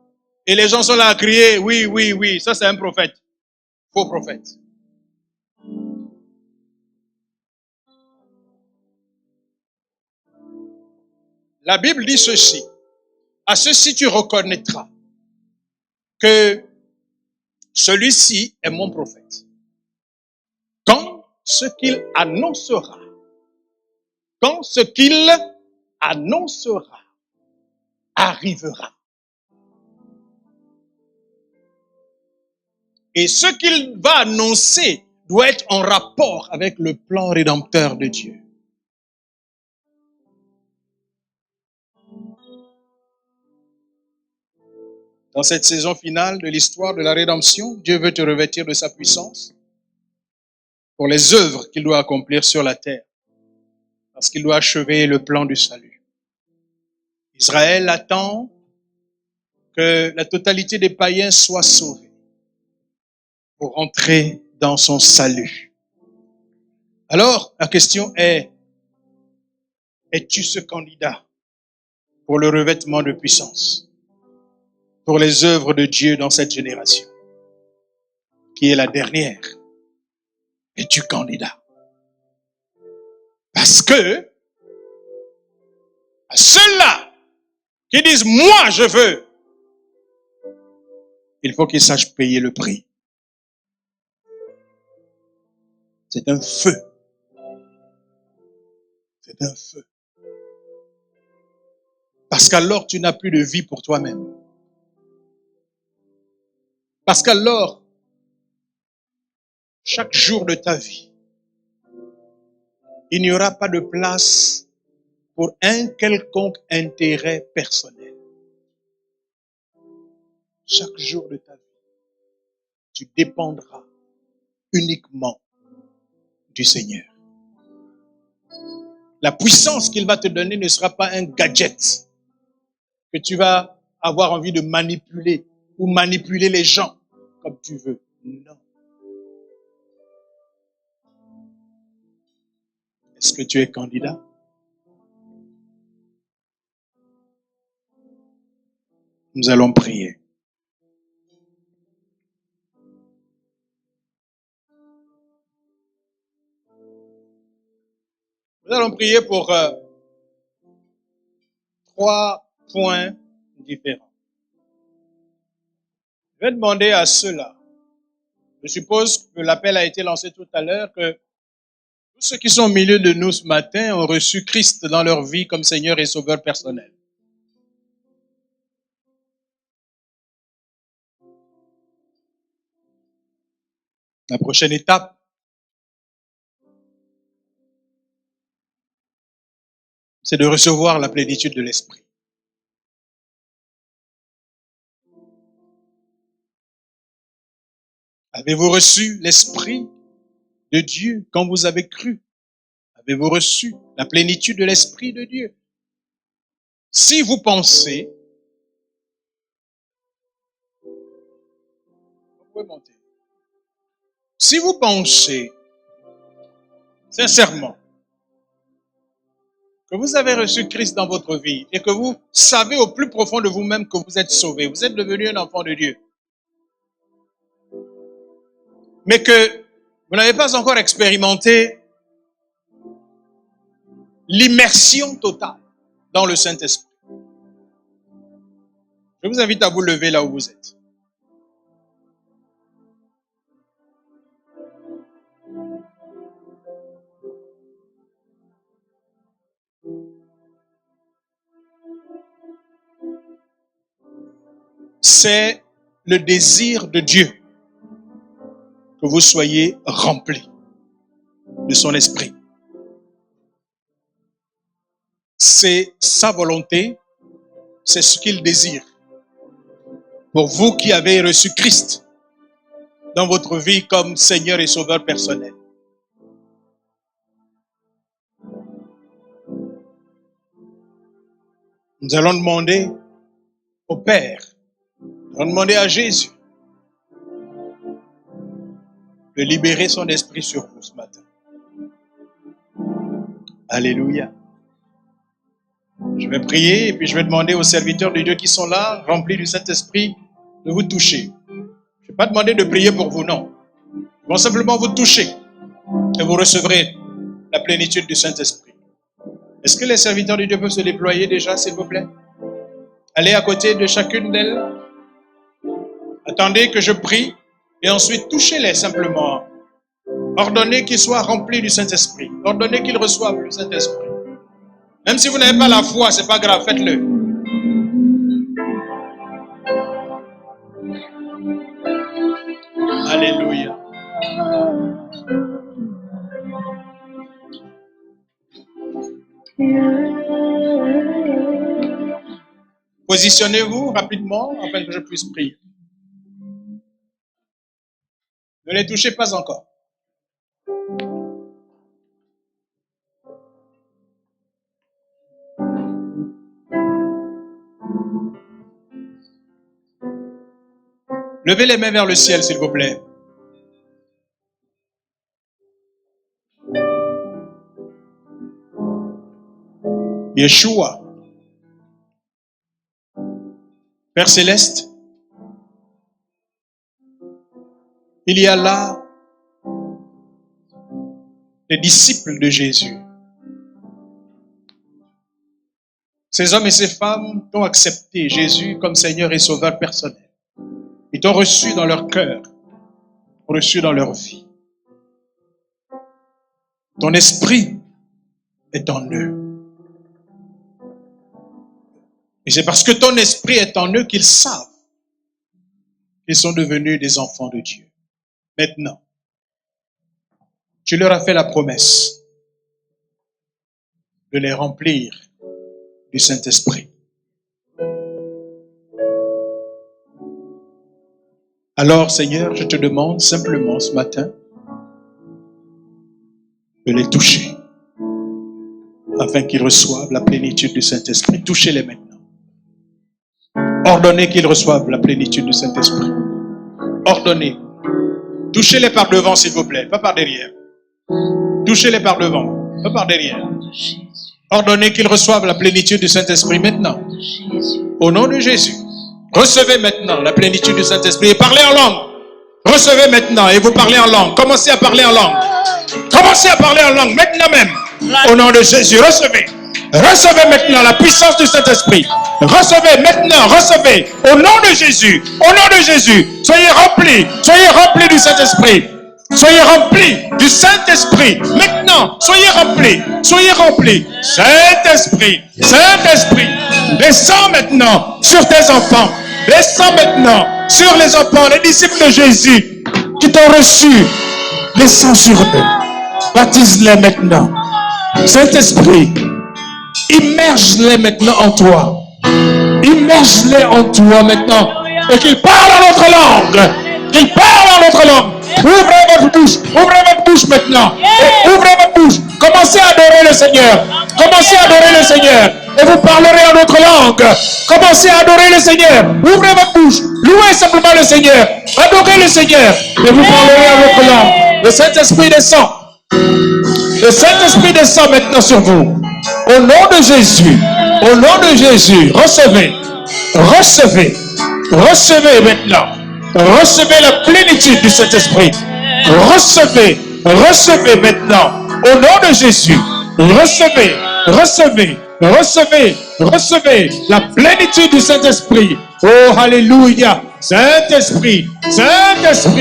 Et les gens sont là à crier, oui, oui, oui, ça c'est un prophète. Faux prophète. La Bible dit ceci. À ceci tu reconnaîtras que celui-ci est mon prophète. Quand ce qu'il annoncera arrivera. Et ce qu'il va annoncer doit être en rapport avec le plan rédempteur de Dieu. Dans cette saison finale de l'histoire de la rédemption, Dieu veut te revêtir de sa puissance pour les œuvres qu'il doit accomplir sur la terre, parce qu'il doit achever le plan du salut. Israël attend que la totalité des païens soient sauvés pour entrer dans son salut. Alors, la question est, es-tu ce candidat pour le revêtement de puissance, pour les œuvres de Dieu dans cette génération, qui est la dernière? Es-tu candidat? Parce que, à ceux-là qui disent, moi je veux, il faut qu'ils sachent payer le prix. C'est un feu. C'est un feu. Parce qu'alors, tu n'as plus de vie pour toi-même. Parce qu'alors, chaque jour de ta vie, il n'y aura pas de place pour un quelconque intérêt personnel. Chaque jour de ta vie, tu dépendras uniquement du Seigneur. La puissance qu'il va te donner ne sera pas un gadget que tu vas avoir envie de manipuler ou manipuler les gens comme tu veux. Non. Est-ce que tu es candidat? Nous allons prier. Nous allons prier pour 3 points différents. Je vais demander à ceux-là, je suppose que l'appel a été lancé tout à l'heure, que tous ceux qui sont au milieu de nous ce matin ont reçu Christ dans leur vie comme Seigneur et Sauveur personnel. La prochaine étape, c'est de recevoir la plénitude de l'Esprit. Avez-vous reçu l'Esprit de Dieu quand vous avez cru? Avez-vous reçu la plénitude de l'Esprit de Dieu? Si vous pensez, vous pouvez monter. Si vous pensez sincèrement que vous avez reçu Christ dans votre vie et que vous savez au plus profond de vous-même que vous êtes sauvé, vous êtes devenu un enfant de Dieu, mais que vous n'avez pas encore expérimenté l'immersion totale dans le Saint-Esprit, je vous invite à vous lever là où vous êtes. C'est le désir de Dieu que vous soyez remplis de son esprit. C'est sa volonté, c'est ce qu'il désire. Pour vous qui avez reçu Christ dans votre vie comme Seigneur et Sauveur personnel. Nous allons demander au Père, nous allons demander à Jésus de libérer son esprit sur vous ce matin. Alléluia. Je vais prier et puis je vais demander aux serviteurs de Dieu qui sont là, remplis du Saint-Esprit, de vous toucher. Je ne vais pas demander de prier pour vous, non. Ils vont simplement vous toucher et vous recevrez la plénitude du Saint-Esprit. Est-ce que les serviteurs de Dieu peuvent se déployer déjà, s'il vous plaît? Allez à côté de chacune d'elles. Attendez que je prie et ensuite touchez-les simplement. Ordonnez qu'ils soient remplis du Saint-Esprit. Ordonnez qu'ils reçoivent le Saint-Esprit. Même si vous n'avez pas la foi, c'est pas grave, faites-le. Alléluia. Positionnez-vous rapidement afin que je puisse prier. Ne les touchez pas encore. Levez les mains vers le ciel, s'il vous plaît. Yeshua, Père Céleste, il y a là les disciples de Jésus. Ces hommes et ces femmes ont accepté Jésus comme Seigneur et Sauveur personnel. Ils t'ont reçu dans leur cœur, reçu dans leur vie. Ton esprit est en eux. Et c'est parce que ton esprit est en eux qu'ils savent qu'ils sont devenus des enfants de Dieu. Maintenant, tu leur as fait la promesse de les remplir du Saint-Esprit. Alors, Seigneur, je te demande simplement ce matin de les toucher afin qu'ils reçoivent la plénitude du Saint-Esprit. Touchez-les maintenant. Ordonnez qu'ils reçoivent la plénitude du Saint-Esprit. Ordonnez. Touchez-les par devant, s'il vous plaît, pas par derrière. Touchez-les par devant, pas par derrière. Ordonnez qu'ils reçoivent la plénitude du Saint-Esprit maintenant. Au nom de Jésus. Recevez maintenant la plénitude du Saint-Esprit et parlez en langue. Recevez maintenant et vous parlez en langue. Commencez à parler en langue. Commencez à parler en langue maintenant même. Au nom de Jésus, recevez. Recevez maintenant la puissance du Saint-Esprit. Recevez maintenant, recevez. Au nom de Jésus, au nom de Jésus, soyez remplis du Saint-Esprit. Soyez remplis du Saint-Esprit. Maintenant, soyez remplis. Saint-Esprit, Saint-Esprit, descends maintenant sur tes enfants. Descends maintenant sur les enfants, les disciples de Jésus qui t'ont reçu. Descends sur eux. Baptise-les maintenant. Saint-Esprit, immerge-les maintenant en toi. Immerge-les en toi maintenant. Et qu'ils parlent en notre langue. Ouvrez votre bouche maintenant. Et ouvrez votre bouche. Commencez à adorer le Seigneur. Et vous parlerez en notre langue. Commencez à adorer le Seigneur. Ouvrez votre bouche. Louez simplement le Seigneur. Adorez le Seigneur. Et vous parlerez en notre langue. Le Saint-Esprit descend. Le Saint-Esprit descend maintenant sur vous. Au nom de Jésus. Recevez maintenant. Recevez la plénitude du Saint-Esprit. Recevez maintenant. Au nom de Jésus. Recevez la plénitude du Saint-Esprit. Oh, alléluia. Saint-Esprit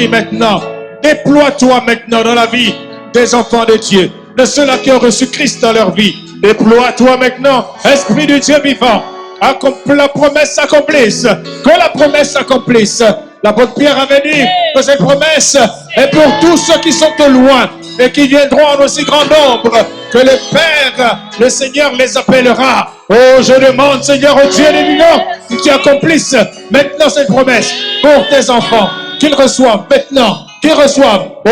maintenant. Déploie-toi maintenant dans la vie des enfants de Dieu, de ceux-là qui ont reçu Christ dans leur vie. Déploie-toi maintenant, Esprit du Dieu vivant. Que la promesse s'accomplisse. L'apôtre Pierre avait dit que cette promesse est pour tous ceux qui sont au loin et qui viendront en aussi grand nombre que le Père, le Seigneur les appellera. Oh, je demande, Seigneur, au Dieu des vivants, que tu accomplisses maintenant cette promesse pour tes enfants, qu'ils reçoivent maintenant,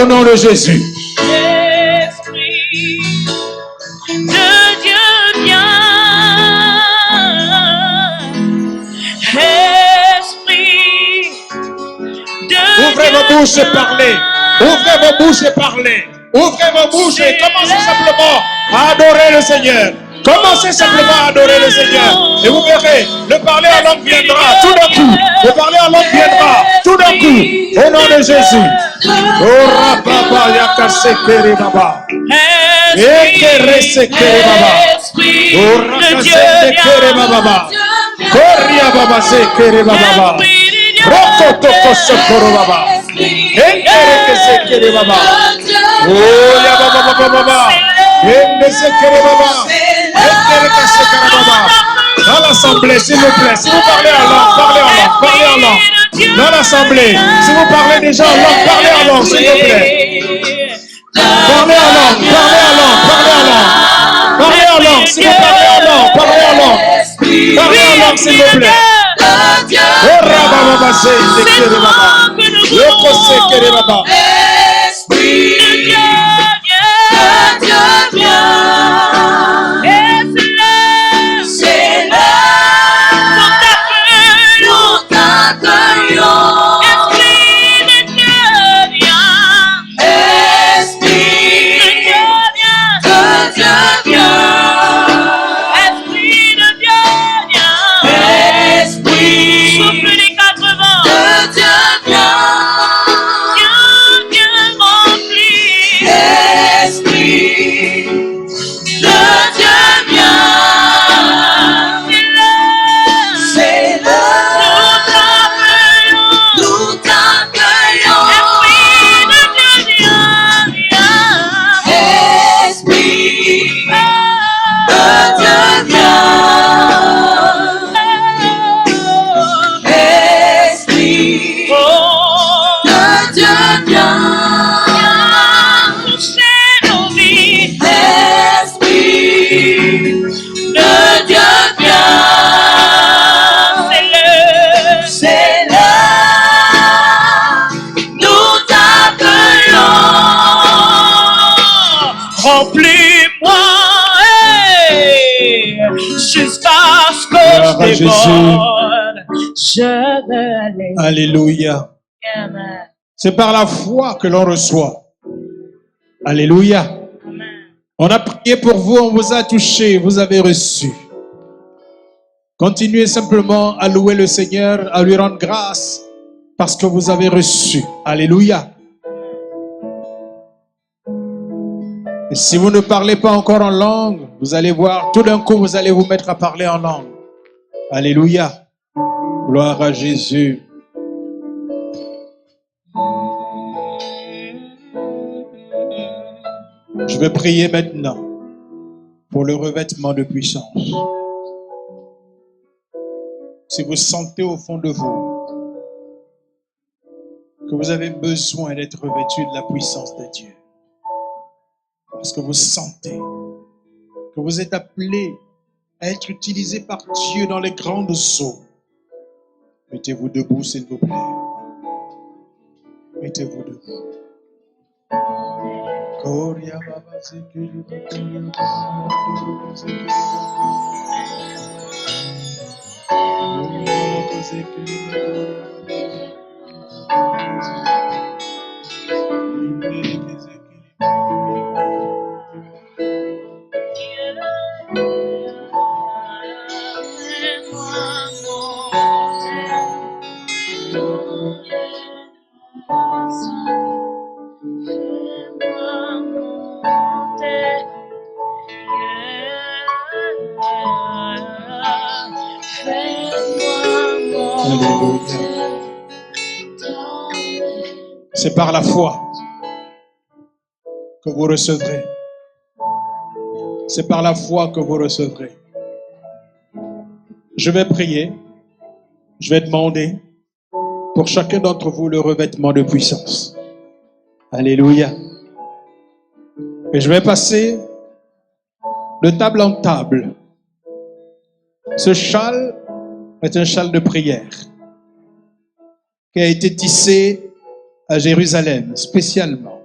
au nom de Jésus. Esprit de Dieu viens. Esprit de Ouvrez vos bouches et parlez. Ouvrez vos bouches et commencez simplement à adorer le Seigneur. Et vous verrez, le parler en langue viendra tout d'un coup. Au nom de Jésus. Oh, Rababa, Yakasekere Baba. Ekeresekere Baba. Oh, Rakasekere Baba. Koria Baba Sekere Baba. Roko Toko Sokoro Baba. Ekeresekere Baba. Oh, ya Baba Baba. Ekeresekere Baba. Ekeresekere Baba. Dans l'assemblée, s'il vous plaît, si vous parlez en langue, parlez en langue. Dans l'assemblée, si vous parlez déjà en langue, parlez en langue, s'il vous plaît. Parlez en langue. Parlez en langue, si vous parlez en langue, parlez en langue, s'il vous plaît. Oh, Rababa, Sekere Baba. Yoko Sekere Baba. Esprit de Dieu viens. C'est là. Nous t'accueillons. Esprit de Dieu viens. Esprit de Dieu viens. Esprit de Dieu viens. Esprit. Souffle les quatre vents. De Dieu viens. Viens remplir. Esprit de Dieu viens. C'est là. Nous t'accueillons. Esprit de Dieu viens. Esprit de Dieu viens. Esprit de Dieu viens. Toucher nos vies. Esprit de Dieu viens. C'est là. Nous t'appelons. Remplis-moi, jusqu'à ce que Gloire à je Jésus. déborde. Je veux aller. Alléluia. Amen. C'est par la foi que l'on reçoit. Alléluia. Amen. On a prié pour vous, on vous a touché, vous avez reçu. Continuez simplement à louer le Seigneur, à lui rendre grâce parce que vous avez reçu. Alléluia. Et si vous ne parlez pas encore en langue, vous allez voir, tout d'un coup, vous allez vous mettre à parler en langue. Alléluia. Gloire à Jésus. Je vais prier maintenant pour le revêtement de puissance. Si vous sentez au fond de vous que vous avez besoin d'être revêtu de la puissance de Dieu, parce que vous sentez que vous êtes appelé à être utilisé par Dieu dans les grandes eaux, mettez-vous debout, s'il vous plaît. Mettez-vous debout. C'est par la foi que vous recevrez. C'est par la foi que vous recevrez. Je vais prier. Je vais demander pour chacun d'entre vous le revêtement de puissance. Alléluia. Et je vais passer de table en table. Ce châle est un châle de prière qui a été tissé à Jérusalem spécialement.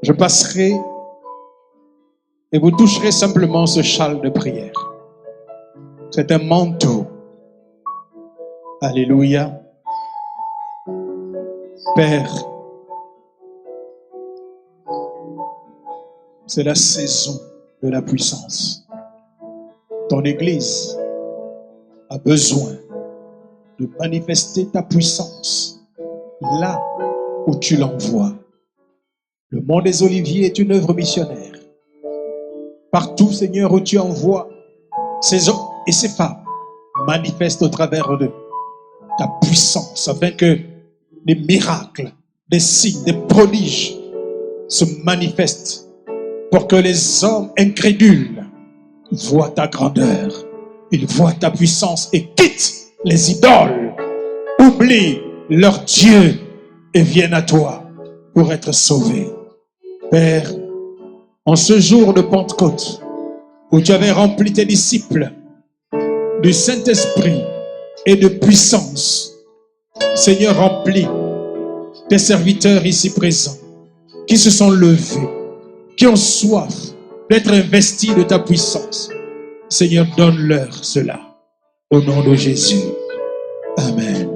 Je passerai et vous toucherez simplement ce châle de prière. C'est un manteau. Alléluia. Père, c'est la saison de la puissance. Ton Église a besoin de manifester ta puissance là où tu l'envoies. Le Mont des Oliviers est une œuvre missionnaire. Partout, Seigneur, où tu envoies ces hommes et ces femmes, manifeste au travers d'eux ta puissance afin que des miracles, des signes, des prodiges se manifestent pour que les hommes incrédules voient ta grandeur, ils voient ta puissance et quittent les idoles, oublient leur Dieu et viennent à toi pour être sauvés. Père, en ce jour de Pentecôte, où tu avais rempli tes disciples du Saint-Esprit et de puissance, Seigneur, remplis tes serviteurs ici présents, qui se sont levés, qui ont soif d'être investis de ta puissance. Seigneur, donne-leur cela. Au nom de Jésus. Amen.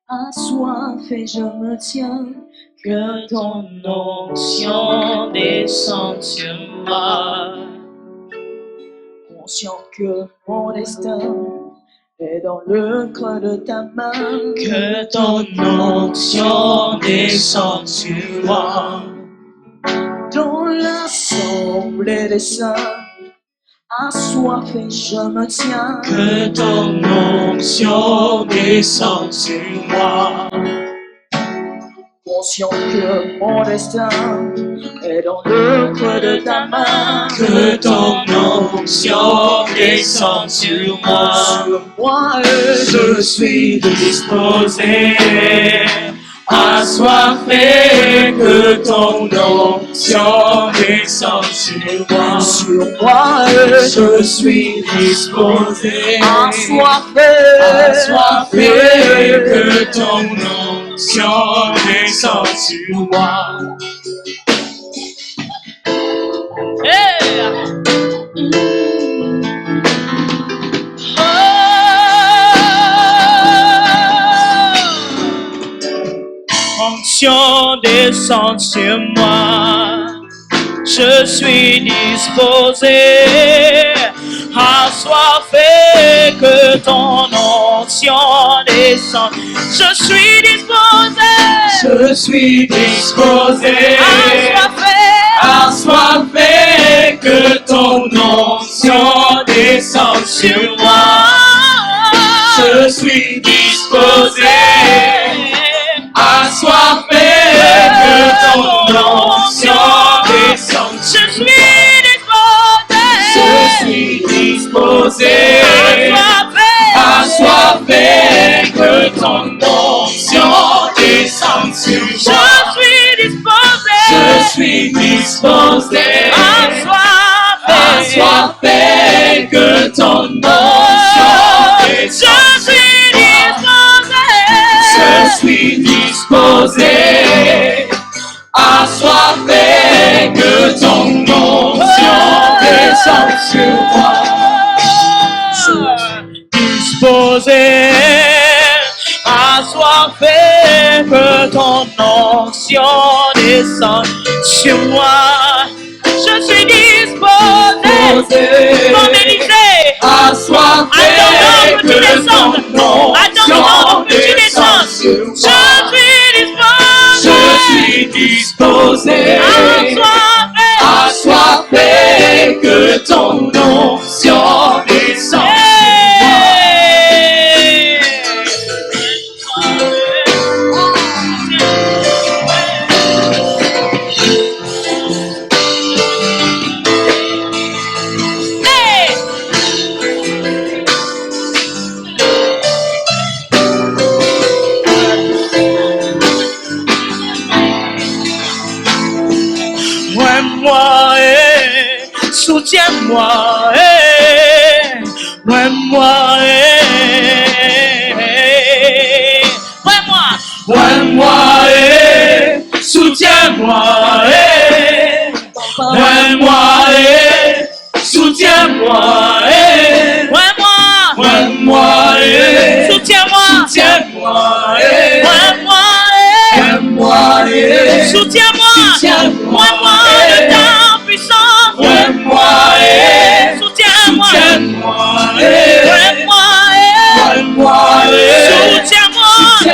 Assoiff et je me tiens, que ton onction descende sur moi. Conscient que mon destin est dans le creux de ta main, que ton onction descende sur moi. Dans l'assemblée des saints, assoiffé, je me tiens. Que ton onction descende sur moi. Conscient que mon destin est dans le creux de ta main. Que ton onction descende sur moi. Sur moi, je suis disposé. Assoiffé, que ton onction descende sur moi. Sur moi, je suis disposé. Assoiffé, que ton onction descende sur moi. Hey! onction descende sur moi. Je suis disposé à soifé que ton onction descende. Je suis disposé à soifé que ton onction descende sur moi. Je suis disposé à soifé que ton onction descende. Je suis disposé à soifé que ton onction descende sur moi. Je suis disposé à soifé que ton onction descende. Je suis disposé à soifé que ton onction descende sur moi. Disposé à soifé que ton onction descende sur moi. Je suis disposé, comme Élisée, à soifé que ton onction descende sur moi. Je suis disposé à soifé que ton onction descende. Soutiens-moi, moi-moi, soutiens-moi, moi-moi, soutiens-moi, moi-moi, soutiens-moi, moi-moi, soutiens-moi, moi-moi, de ta puissance, moi-moi, soutiens-moi, moi-moi, soutiens-moi,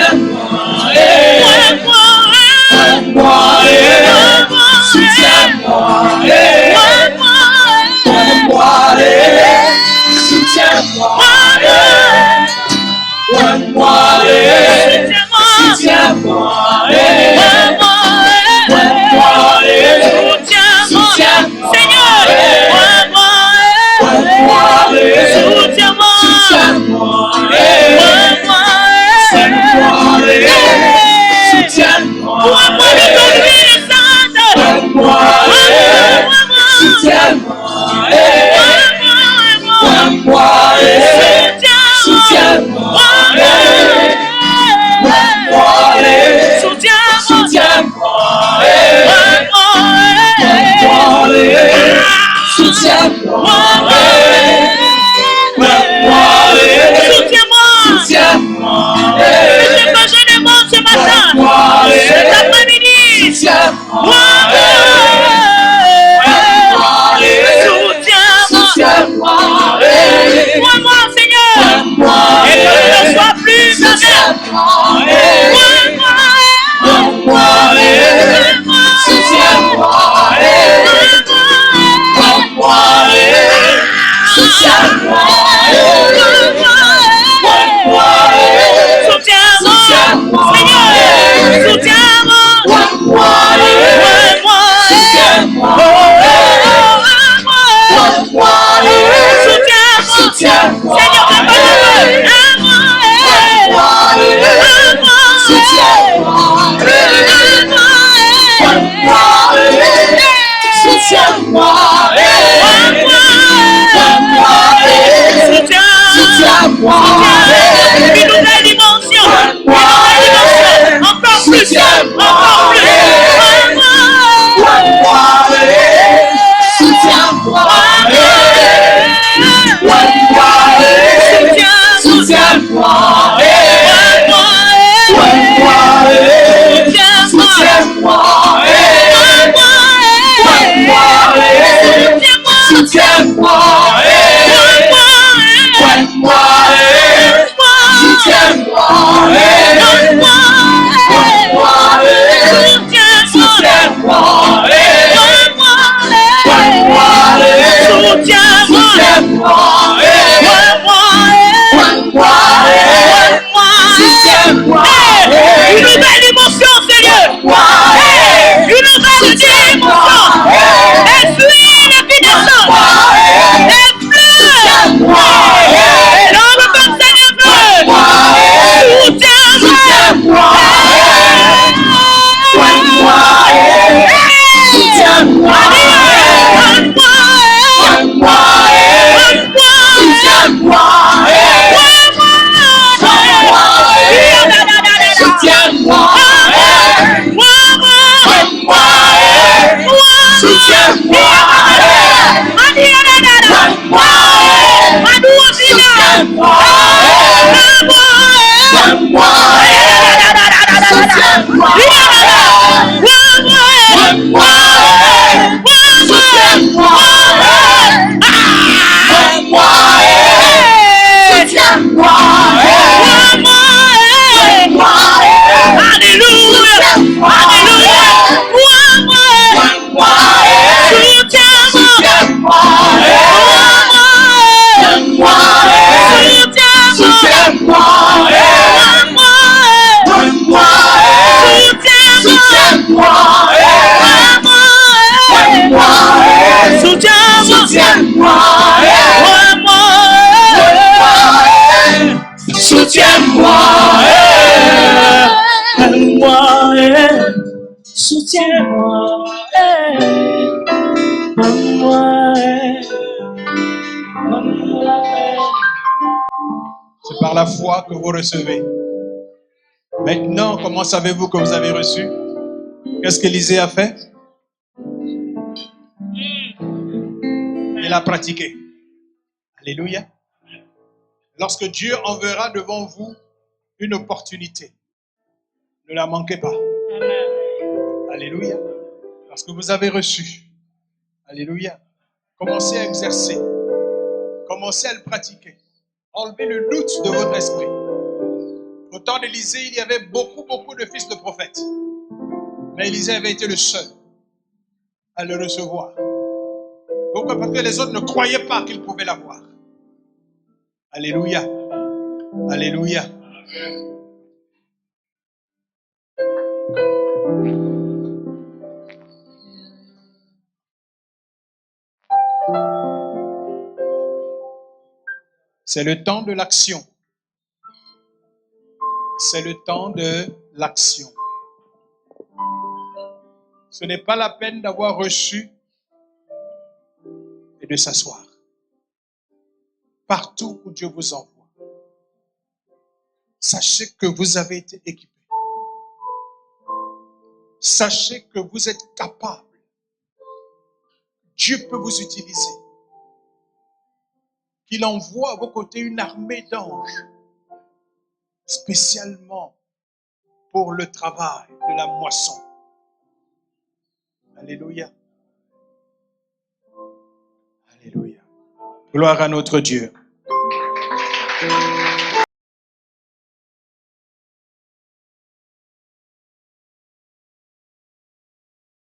C'est par la foi que vous recevez. Maintenant, comment savez-vous que vous avez reçu? Qu'est-ce qu'Élisée a fait? Il a pratiqué. Alléluia. Lorsque Dieu enverra devant vous une opportunité, ne la manquez pas. Alléluia. Parce que vous avez reçu. Alléluia. Commencez à exercer. Commencez à le pratiquer. Enlevez le doute de votre esprit. Au temps d'Élisée, il y avait beaucoup de fils de prophètes. Mais Élisée avait été le seul à le recevoir. Pourquoi? Parce que les autres ne croyaient pas qu'ils pouvaient l'avoir. Alléluia. Alléluia. C'est le temps de l'action. C'est le temps de l'action. Ce n'est pas la peine d'avoir reçu et de s'asseoir. Partout où Dieu vous envoie, sachez que vous avez été équipé. Sachez que vous êtes capable. Dieu peut vous utiliser. Qu'il envoie à vos côtés une armée d'anges, spécialement pour le travail de la moisson. Alléluia. Alléluia. Gloire à notre Dieu.